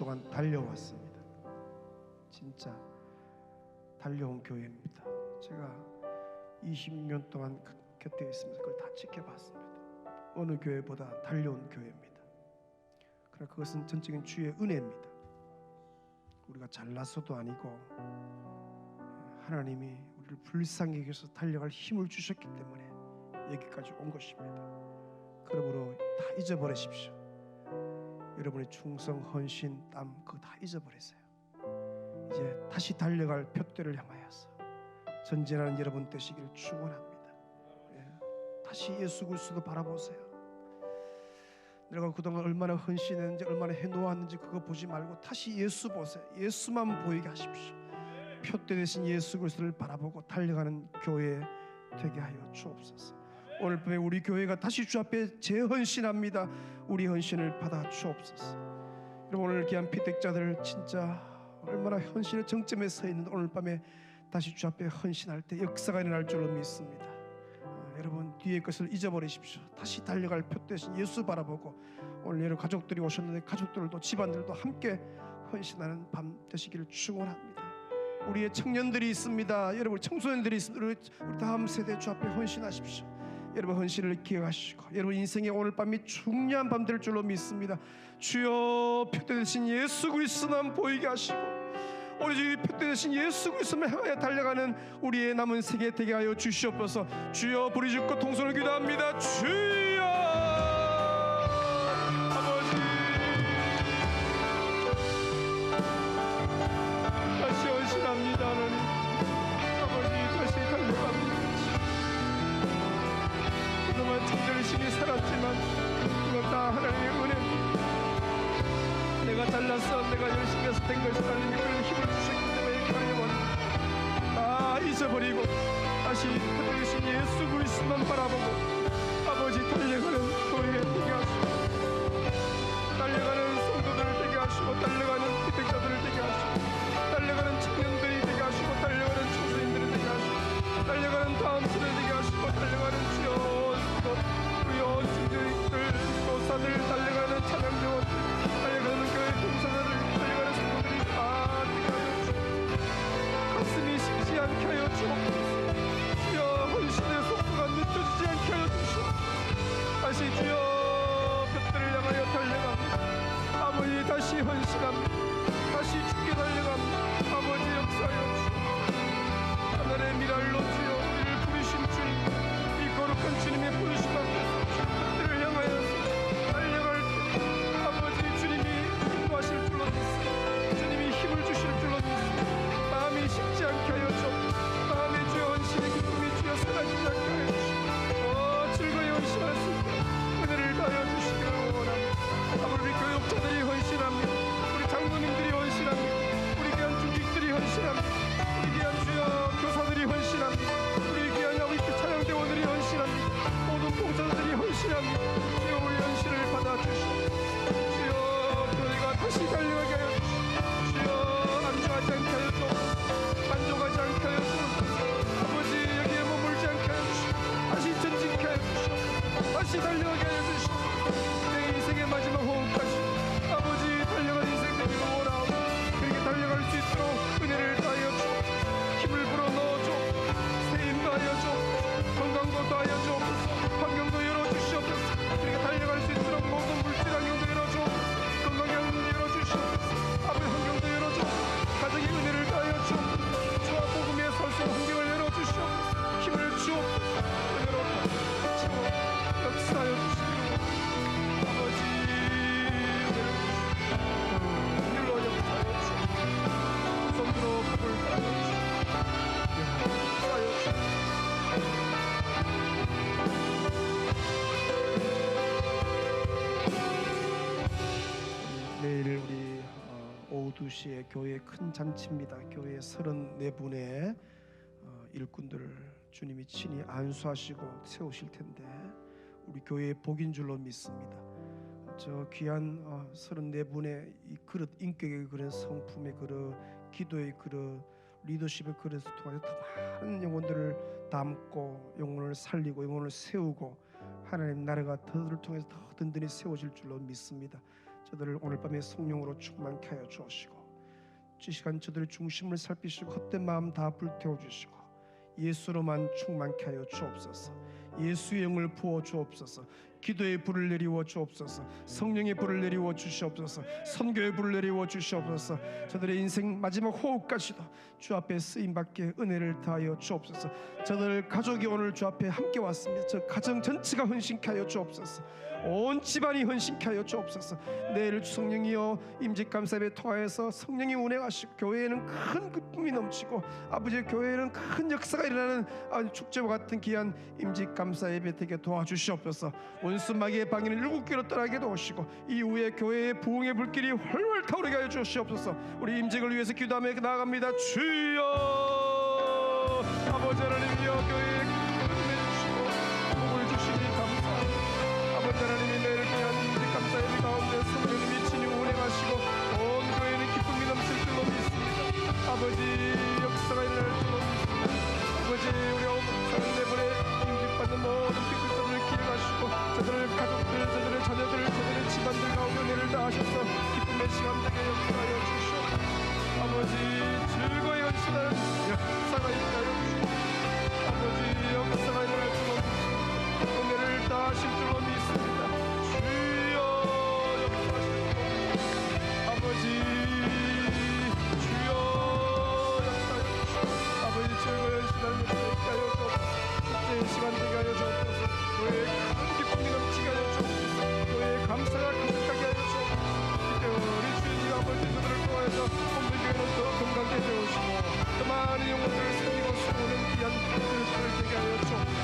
동안 달려왔습니다. 진짜 달려온 교회입니다. 제가 20년 동안 곁에 있으면서 그걸 다 지켜봤습니다. 어느 교회보다 달려온 교회입니다. 그러나 그것은 전적인 주의 은혜입니다. 우리가 잘나서도 아니고 하나님이 우리를 불쌍히 여겨서 달려갈 힘을 주셨기 때문에 여기까지 온 것입니다. 그러므로 다 잊어버리십시오. 여러분의 충성, 헌신, 땀 그거 다 잊어버리세요. 이제 다시 달려갈 표대를 향하여서 전진하는 여러분 되시기를 축원합니다. 다시 예수 그리스도 바라보세요. 내가 그동안 얼마나 헌신했는지 얼마나 해놓았는지 그거 보지 말고 다시 예수 보세요. 예수만 보이게 하십시오. 표대 되신 예수 그리스도를 바라보고 달려가는 교회 되게 하여 주옵소서. 오늘 밤에 우리 교회가 다시 주 앞에 재헌신합니다. 우리 헌신을 받아 주옵소서. 오늘 귀한 피택자들 진짜 얼마나 헌신의 정점에 서 있는데 오늘 밤에 다시 주 앞에 헌신할 때 역사가 일어날 줄로 믿습니다. 여러분 뒤의 것을 잊어버리십시오. 다시 달려갈 표 대신 예수 바라보고 오늘 여러분 가족들이 오셨는데 가족들도 집안들도 함께 헌신하는 밤 되시기를 축원합니다. 우리의 청년들이 있습니다. 여러분 청소년들이 있습니다. 우리 다음 세대 주 앞에 헌신하십시오. 여러분 헌신을 기억하시고 여러분 인생의 오늘 밤이 중요한 밤 될 줄로 믿습니다. 주여 표대 되신 예수 그리스도만 보이게 하시고 오직 표대 되신 예수 그리스도만 향하여 달려가는 우리의 남은 세계 되게 하여 주시옵소서. 주여 부르짖고 통성을 기도합니다. 주여 아버지 다시 헌신합니다. 하나님 아버지 다시 달려갑니다. 그동안 정절신이 살았지만 그건 다 하나님의 은혜입니다. 내가 잘났어 내가 열심히 해서 된 것이 아니니 그런 힘을 주셨기 때문에 이렇게 하려고 다 잊어버리고 다시 그대신 예수 그리스도만 바라보고 아버지 달려가는 교회 되게 하시고 달려가는 성도들을 되게 하시고 달려가는 기득자들을 되게 하시고 달려가는 청년들이 되게 하시고 달려가는 청소년들을 되게 하시고 달려가는 다음 세대 되게 하시고 달려가는 주여 주여 주님들 교사들 달려가는 찬양대원 달려가는 교회 봉사자들 달려가는 성도들이 다 되게 하여 주옵소서. 가슴이 식지 않게 하여 주옵소서. 주여 헌신의 속도가 늦춰지지 않게 하여 주시옵소서. 다시 주여 볕들을 향하여 달려갑니다. 아버지 다시 헌신합니다. 다시 죽게 달려갑니다. 아버지 역사하여 주옵소서. 하늘의 미랄로 주여 우리를 부르신 주님 이 거룩한 주님의 부르심 앞에서 볕들을 향하여 달려갈 때 아버지 주님이 인도하실 줄로 믿습니다. 주님이 힘을 주실 줄로 믿습니다. 마음이 식지 않게 하여 주옵소서. 마음의 주여 헌신의 기쁨이 주여 사라지지 않게 하여 주시옵소서. 즐거이 헌신할 수 있게 은혜를 다하여 주시기를 원합니다. 아버지 우리 교육자들이 헌신합니다. 우리 장로님들이 헌신합니다. 우리 귀한 중직들이 헌신합니다. 우리 귀한 주여 교사들이 헌신합니다. 우리 귀한 우리 찬양대원들이 헌신합니다. 모든 봉사자들이 헌신합니다. 주여 우리 헌신을 받아주시옵소서. 주여 교회가 다시 달려가게 하여 주시옵소서. 주여 안주하지 않게 하여 주옵소서. 만족하지 않게 하여 주옵소서. 아버지 여기에 머물지 않게 하여 주시옵소서. 다시 전진케 하여 주시옵소서. 다시 달려가게 하여 주시옵소서. 내 인생의 마지막 호흡까지 아버지 달려간 인생 되기를 원하오. 그렇게 달려갈 수 있도록 은혜를 다하여 주옵소서. 힘을 불어넣어 주옵소서. 세임도 하여 주옵소서. 건강도 더하여 주옵소서. 환경도 열어주시옵소서. 그렇게 달려갈 수 있도록 모든 물질 환경도 열어주옵소서. 건강 환경도 열어주시옵소서. 아버지 환경도 열어주옵소서. 가정의 은혜를 다하여 주옵소서. 주와 복음의 설수 환경을 열어주시옵소서. 힘을 주옵소서. 은혜로 치고 역사하여 주시기를 아버지 은혜로 역사하여 주옵소서. 손으로 복을 따라주시옵소서. 역사하여 주옵소서. 내일 우리 오후 2시에 교회 큰 잔치입니다. 교회 34분의 일꾼들을 주님이 친히 안수하시고 세우실 텐데 우리 교회의 복인 줄로 믿습니다. 저 귀한 34분의 이 그릇, 인격의 그릇, 성품의 그릇, 기도의 그릇, 리더십의 그릇을 통해서 더 많은 영혼들을 담고 영혼을 살리고 영혼을 세우고 하나님 나라가 그들을 통해서 더 든든히 세워질 줄로 믿습니다. 저들을 오늘 밤에 성령으로 충만케 하여 주옵시고, 이 시간 저들의 중심을 살피시고 헛된 마음 다 불태워 주시고 예수로만 충만케 하여 주옵소서. 예수의 영을 부어 주옵소서. 기도의 불을 내리워 주옵소서. 성령의 불을 내리워 주시옵소서. 선교의 불을 내리워 주시옵소서. 저들의 인생 마지막 호흡까지도 주 앞에 쓰임받게 은혜를 다하여 주옵소서. 저들 가족이 오늘 주 앞에 함께 왔습니다. 저 가정 전체가 헌신케 하여 주옵소서. 온 집안이 헌신케 하여 주옵소서. 내일 성령이여 임직감사예배 통하여서 성령이 운행하시고 교회에는 큰 기쁨이 넘치고 아버지의 교회에는 큰 역사가 일어나는 축제와 같은 귀한 임직감사예배 되게 도와주시옵소서. 원수 마귀의 방해는 일곱 개로 떠나게 도우시고 이후에 교회의 부흥의 불길이 훨훨 타오르게 하여 주시옵소서. 우리 임직을 위해서 기도하며 나아갑니다. 주여 아버지 하나님이여 교회에 은혜 주시고 복을 주시니 감사합니다. 아버지 하나님이 매를 위한 임직감사예배 가운데 성령님이 친히 운행하시고 온 교회는 기쁨이 넘칠 줄로 믿습니다. 아버지 역사가 일어날 줄로 믿습니다. 아버지 우리 사랑 내보내 임직받는 모든 피크들을 기억하시고 저들의 가족들, 저들의 자녀들, 저들의 집안들 가운데 은혜를 다하셔서 기쁨의 시간 되게 역사하여 주시옵소서. 아버지 즐거이 헌신하는 역사가 일어나여 주시옵소서. 아버지 역사가 일어날 줄로 믿습니다. 은혜를 다하실 줄로 믿습니다. 주여 역사하실 줄로 믿습니다. 아버지 주여 역사하여 주시옵소서. 아버지 즐거이 헌신하는 역사 있게 하여 주옵소서. 축제의 시간 되게 하여 주옵소서. 교회에 큰 기쁨이 넘치게 하여 주옵소서. 교회에 감사가 가득하게 하여 주옵소서. 특별히 주님 아버지 그들을 통하여서 온 교회는 더 건강하게 되어주시고 더 많은 영혼들을 살리고 수고하는 귀한 그들을 되게 하여 주옵소서.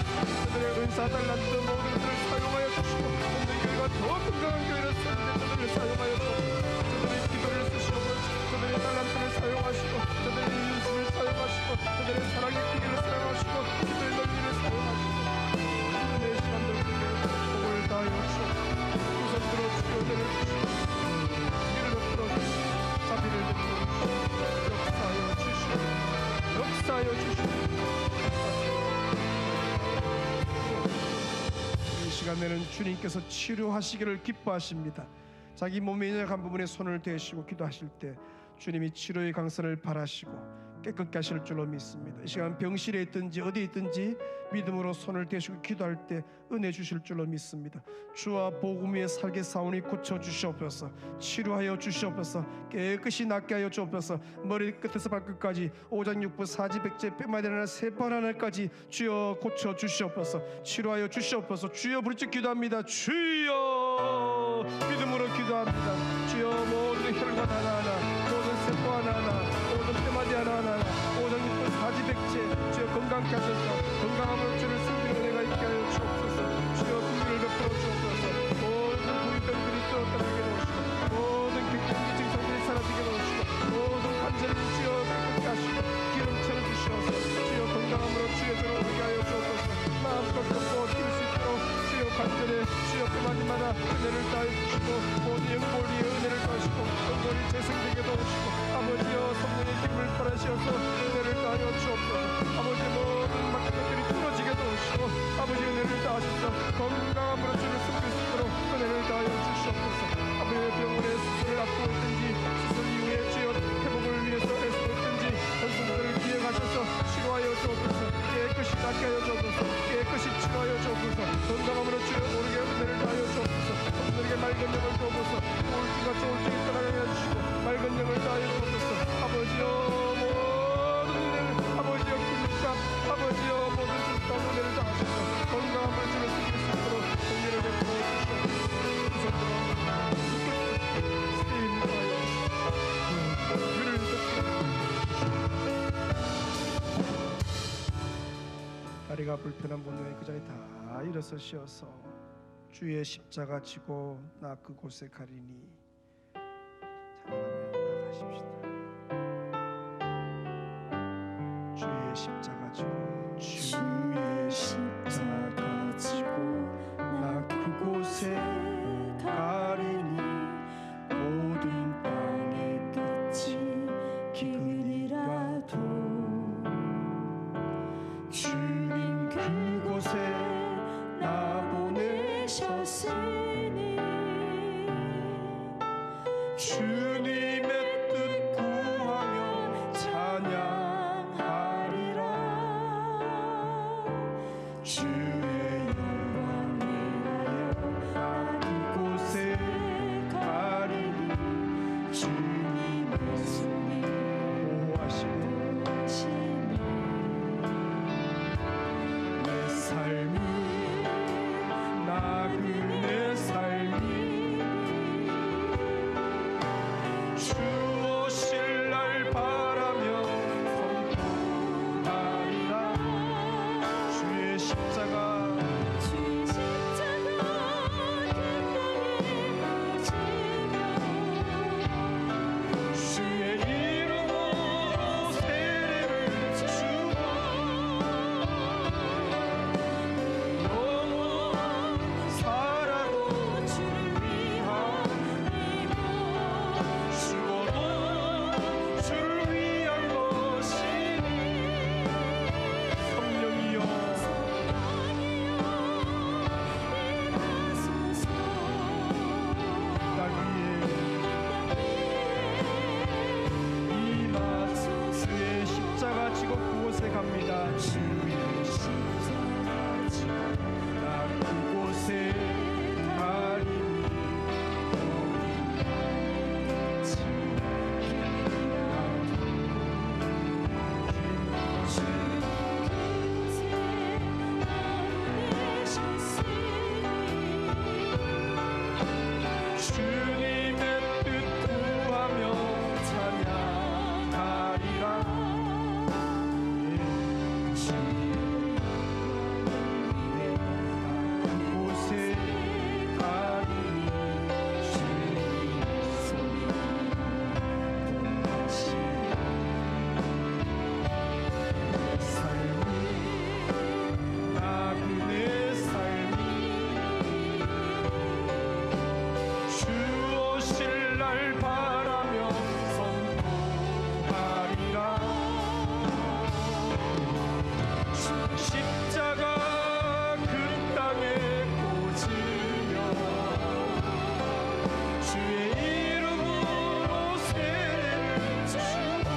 그들의 은사 달란트 모든 것들을 사용하여 주시고 온 교회가 더 건강한 교회를 세우는 그들을 사용하여 주옵소서. 그들의 기도를 쓰시고 그들의 달란트를 사용하시고 그들의 인심을 사용하시고 그들의 사랑의 크기를 사용하시고 기도의 넓이를 사용하시고 내 시간들 복을 다하여 주옵소서. 두 손 들어 주여 은혜를 주시고 위를 높여 주시고 자비를 베풀어 주시고 역사하여 주시고 이 시간에는 주님께서 치료하시기를 기뻐하십니다. 자기 몸의 연약한 부분에 손을 대시고 기도하실 때 주님이 치료의 강선을 바라시고 깨끗게 하실 줄로 믿습니다. 이 시간 병실에 있든지 어디에 있든지 믿음으로 손을 대시고 기도할 때 은혜 주실 줄로 믿습니다. 주와 복음 위에 살게 사오니 고쳐 주시옵소서. 치료하여 주시옵소서. 깨끗이 낫게 하여 주옵소서. 머리 끝에서 발끝까지 오장육부 사지백제 뼈마디 하나 세포 하나까지 주여 고쳐 주시옵소서. 치료하여 주시옵소서. 주여 부르짖 기도합니다. 주여 믿음으로 기도합니다. 주여 모든 혈관 하나하나 모든 세포 하나하나 모든 뼈마디 하나하나 오장육부 사지백제 주여 건강케 하셔서 건강함으로 주를 숨기는 은혜가 있게 하여 주옵소서. 주여 긍휼을 베풀어 주옵소서. 모든 부위병들이 떠나게 놓으시고 모든 격정기 증상들이 사라지게 놓으시고 모든 관절을 주여 깨끗게 하시고 기름천을 주시옵소서. 주여 건강함으로 주의 저로 오게 하여 주옵소서. 마음껏 걷고 뛸 수 있도록 주여 관절에 주여 뼈마디마다 은혜를 다해 주시고 모든 영골리에 은혜를 다하시고 영골이 재생되게 도우시고 아버지여 성령의 힘을 바라시어서 은혜를 다하여 주옵소서. 아버지 모든 막힌 것들이 뚫어지게 도우시고 아버지 은혜를 다하셔서 건강함으로 주를 숨길 수 있도록 은혜를 다하여 주시옵소서. 아버지 병원에 수술을 앞두고 있든지 수술 이후에 주여 회복을 위해서 애쓰고 있든지 전승들을 기억하셔서 치료하여 주옵소서. 깨끗이 낫게 하여 주옵소서. 깨끗이 치료하여 주옵소서. 건강함으로 주여 모르게 은혜를 다하여 주옵소서. 손들에게 맑은 영을 주옵소서. 우울증과 조울증이 떠나게 해주시고 맑은 영을 다하여 주옵소서. 아버지여 모든 은혜를 아버지여 근육과 아버지여 모든 뜻과 은혜를 다하셔서 건강함을 주를 숨길 수 있도록 은혜를 베풀어 주시옵소서. 다리가 불편한 분들이 그 자리에 다 일어서셔서 주의 십자가 지고 나 그곳에 가리니 찬양하며 나가십시다. 주의 십자가 지고 주의 십자가 지고 나 그곳에 가리니 모든 땅의 끝이 기근이라도 주님 그곳에 나 보내셨으니 주님의 뜻 구하며 찬양하리라. 주의 영광 위하여 그곳에 가리니 주님의 손이 보호하시고 내 삶이 나그네 삶이 주 오실 날 바라며 선포하리라. 주의 십자가 주의 이름으로 세례를 주고 영원 살아도 주를 위하리라. 죽어도 주를 위한 것이니 성령이여 땅 위에 주의 십자가 지고 그곳에 갑니다. 주의 십자가 지고 나 그곳에 가리니 주님의 뜻 구하며 찬양하리라. 그곳에 가리니 주님의 손이 보호하시니 내 삶이 나그네 삶이 주 오실 날 바라며 선포하리라. 십자가 그 땅에 꽂으며 주의 이름으로 세례를 주고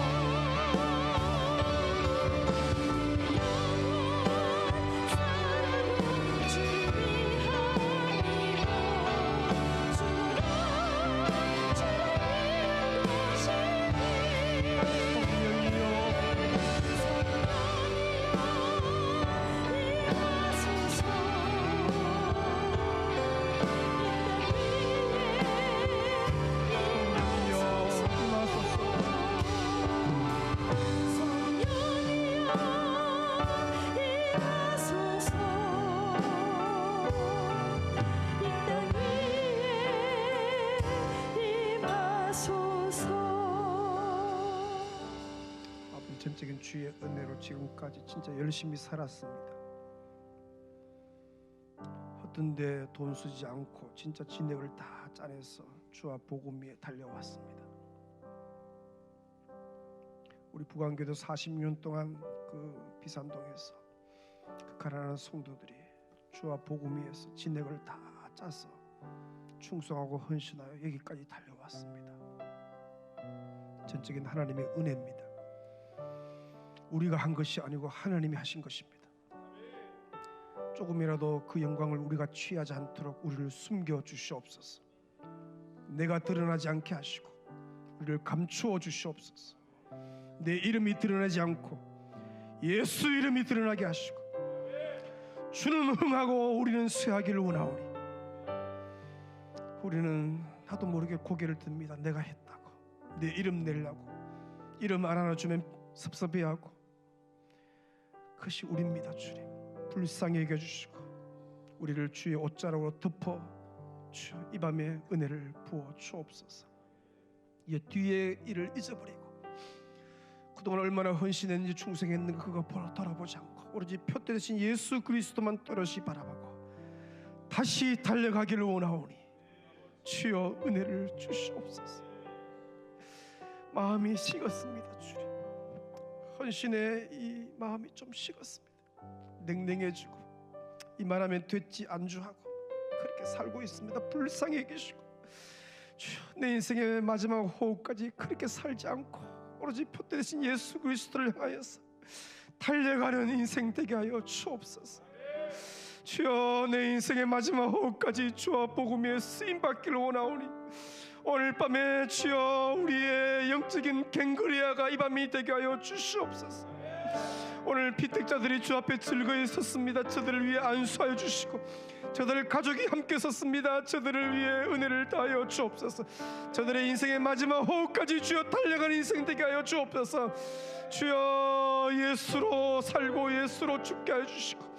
전적인 주의 은혜로 지금까지 진짜 열심히 살았습니다. 헛된 데 돈 쓰지 않고 진짜 진액을 다 짜내서 주와 복음 위에 달려왔습니다. 우리 부관교도 40년 동안 그 비산동에서 그 가난한 성도들이 주와 복음 위에서 진액을 다 짜서 충성하고 헌신하여 여기까지 달려왔습니다. 전적인 하나님의 은혜입니다. 우리가 한 것이 아니고 하나님이 하신 것입니다. 조금이라도 그 영광을 우리가 취하지 않도록 우리를 숨겨 주시옵소서. 내가 드러나지 않게 하시고 우리를 감추어 주시옵소서. 내 이름이 드러나지 않고 예수 이름이 드러나게 하시고 주는 흥하고 우리는 쇠하기를 원하오니 우리는 나도 모르게 고개를 듭니다. 내가 했다고 내 이름 내려고 이름 안 알아주면 섭섭해하고 그것이 우리입니다. 주님 불쌍히 여겨주시고 우리를 주의 옷자락으로 덮어 주 이 밤에 은혜를 부어 주옵소서. 이 뒤의 일을 잊어버리고 그동안 얼마나 헌신했는지 충성했는가 그거 돌아보지 않고 오로지 표대 대신 예수 그리스도만 또렷이 바라보고 다시 달려가기를 원하오니 주여 은혜를 주시옵소서. 마음이 식었습니다. 주님 헌신의 이 마음이 좀 식었습니다. 냉랭해지고 이만하면 됐지 안주하고 그렇게 살고 있습니다. 불쌍히 계시고 주여, 내 인생의 마지막 호흡까지 그렇게 살지 않고 오로지 표대 되신 예수 그리스도를 향하여서 달려가는 인생 되게 하여 주옵소서. 주여, 내 인생의 마지막 호흡까지 주와 복음에 쓰임받기를 원하오니 오늘 밤에 주여 우리의 영적인 갱그리아가 이 밤이 되게 하여 주시옵소서. 오늘 피택자들이 주 앞에 즐거이 섰습니다. 저들을 위해 안수하여 주시고, 저들 가족이 함께 섰습니다. 저들을 위해 은혜를 다하여 주옵소서. 저들의 인생의 마지막 호흡까지 주여 달려가는 인생 되게 하여 주옵소서. 주여, 예수로 살고 예수로 죽게 하여 주시고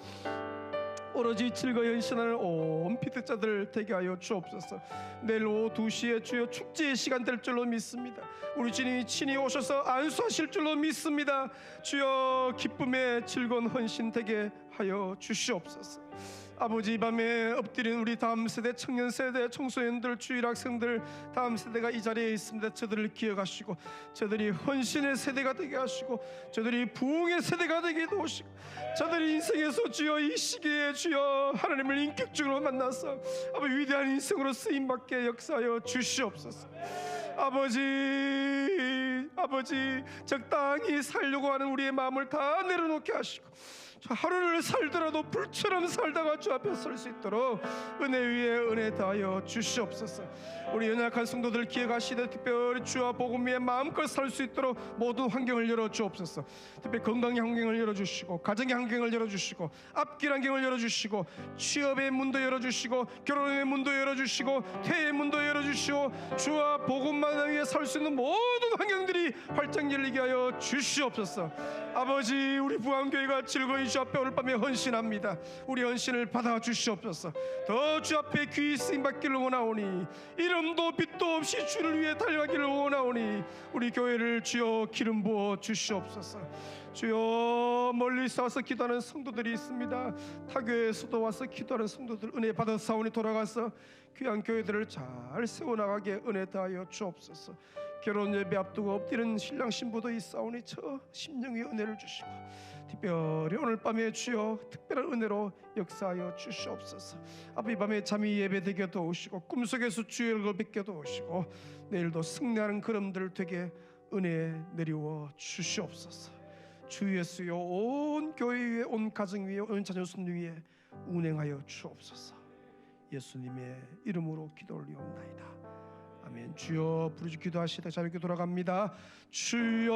오로지 즐거이 헌신하는 온 피택자들 되게 하여 주옵소서. 내일 오후 2시에 주여 축제의 시간 될 줄로 믿습니다. 우리 주님이 친히 오셔서 안수하실 줄로 믿습니다. 주여, 기쁨의 즐거운 헌신 되게 하여 주시옵소서. 아버지, 이 밤에 엎드린 우리 다음 세대, 청년 세대, 청소년들, 주일 학생들, 다음 세대가 이 자리에 있습니다. 저들을 기억하시고 저들이 헌신의 세대가 되게 하시고 저들이 부흥의 세대가 되게 도우시고 저들이 인생에서 주여 이 시기에 주여 하나님을 인격적으로 만나서 아버지 위대한 인생으로 쓰임받게 역사하여 주시옵소서. 아버지 적당히 살려고 하는 우리의 마음을 다 내려놓게 하시고 하루를 살더라도 불처럼 살다가 주 앞에 설 수 있도록 은혜 위에 은혜 다하여 주시옵소서. 우리 연약한 성도들 기억하시되 특별히 주와 복음 위에 마음껏 살 수 있도록 모든 환경을 열어주옵소서. 특별히 건강의 환경을 열어주시고 가정의 환경을 열어주시고 앞길 환경을 열어주시고 취업의 문도 열어주시고 결혼의 문도 열어주시고 퇴의 문도 열어주시고 주와 복음만 위에 살 수 있는 모든 환경들이 활짝 열리게 하여 주시옵소서. 아버지, 우리 부안교회가 즐거이 주 앞에 오늘 밤에 헌신합니다. 우리 헌신을 받아 주시옵소서. 더 주 앞에 귀히 쓰임받기를 원하오니 이름도 빛도 없이 주를 위해 달려가기를 원하오니 우리 교회를 주여 기름 부어 주시옵소서. 주여, 멀리서 와서 기도하는 성도들이 있습니다. 타교에서도 와서 기도하는 성도들 은혜 받아 사원이 돌아가서 귀한 교회들을 잘 세워나가게 은혜 다하여 주옵소서. 결혼 예배 앞두고 엎드리는 신랑 신부도 있사오니 저 심령 위에 은혜를 주시고 특별히 오늘 밤에 주여 특별한 은혜로 역사하여 주시옵소서. 아버지, 밤에 잠이 예배되게 도우시고 꿈속에서 주의 얼굴 뵙게 도우시고 내일도 승리하는 걸음들 되게 은혜 내리워 주시옵소서. 주 예수여 온 교회 위에 온 가정 위에 온 자녀 손 위에 운행하여 주옵소서. 예수님의 이름으로 기도 올리옵나이다. 아멘. 주여 부르짖 기도하시다 자유롭게 돌아갑니다. 주여.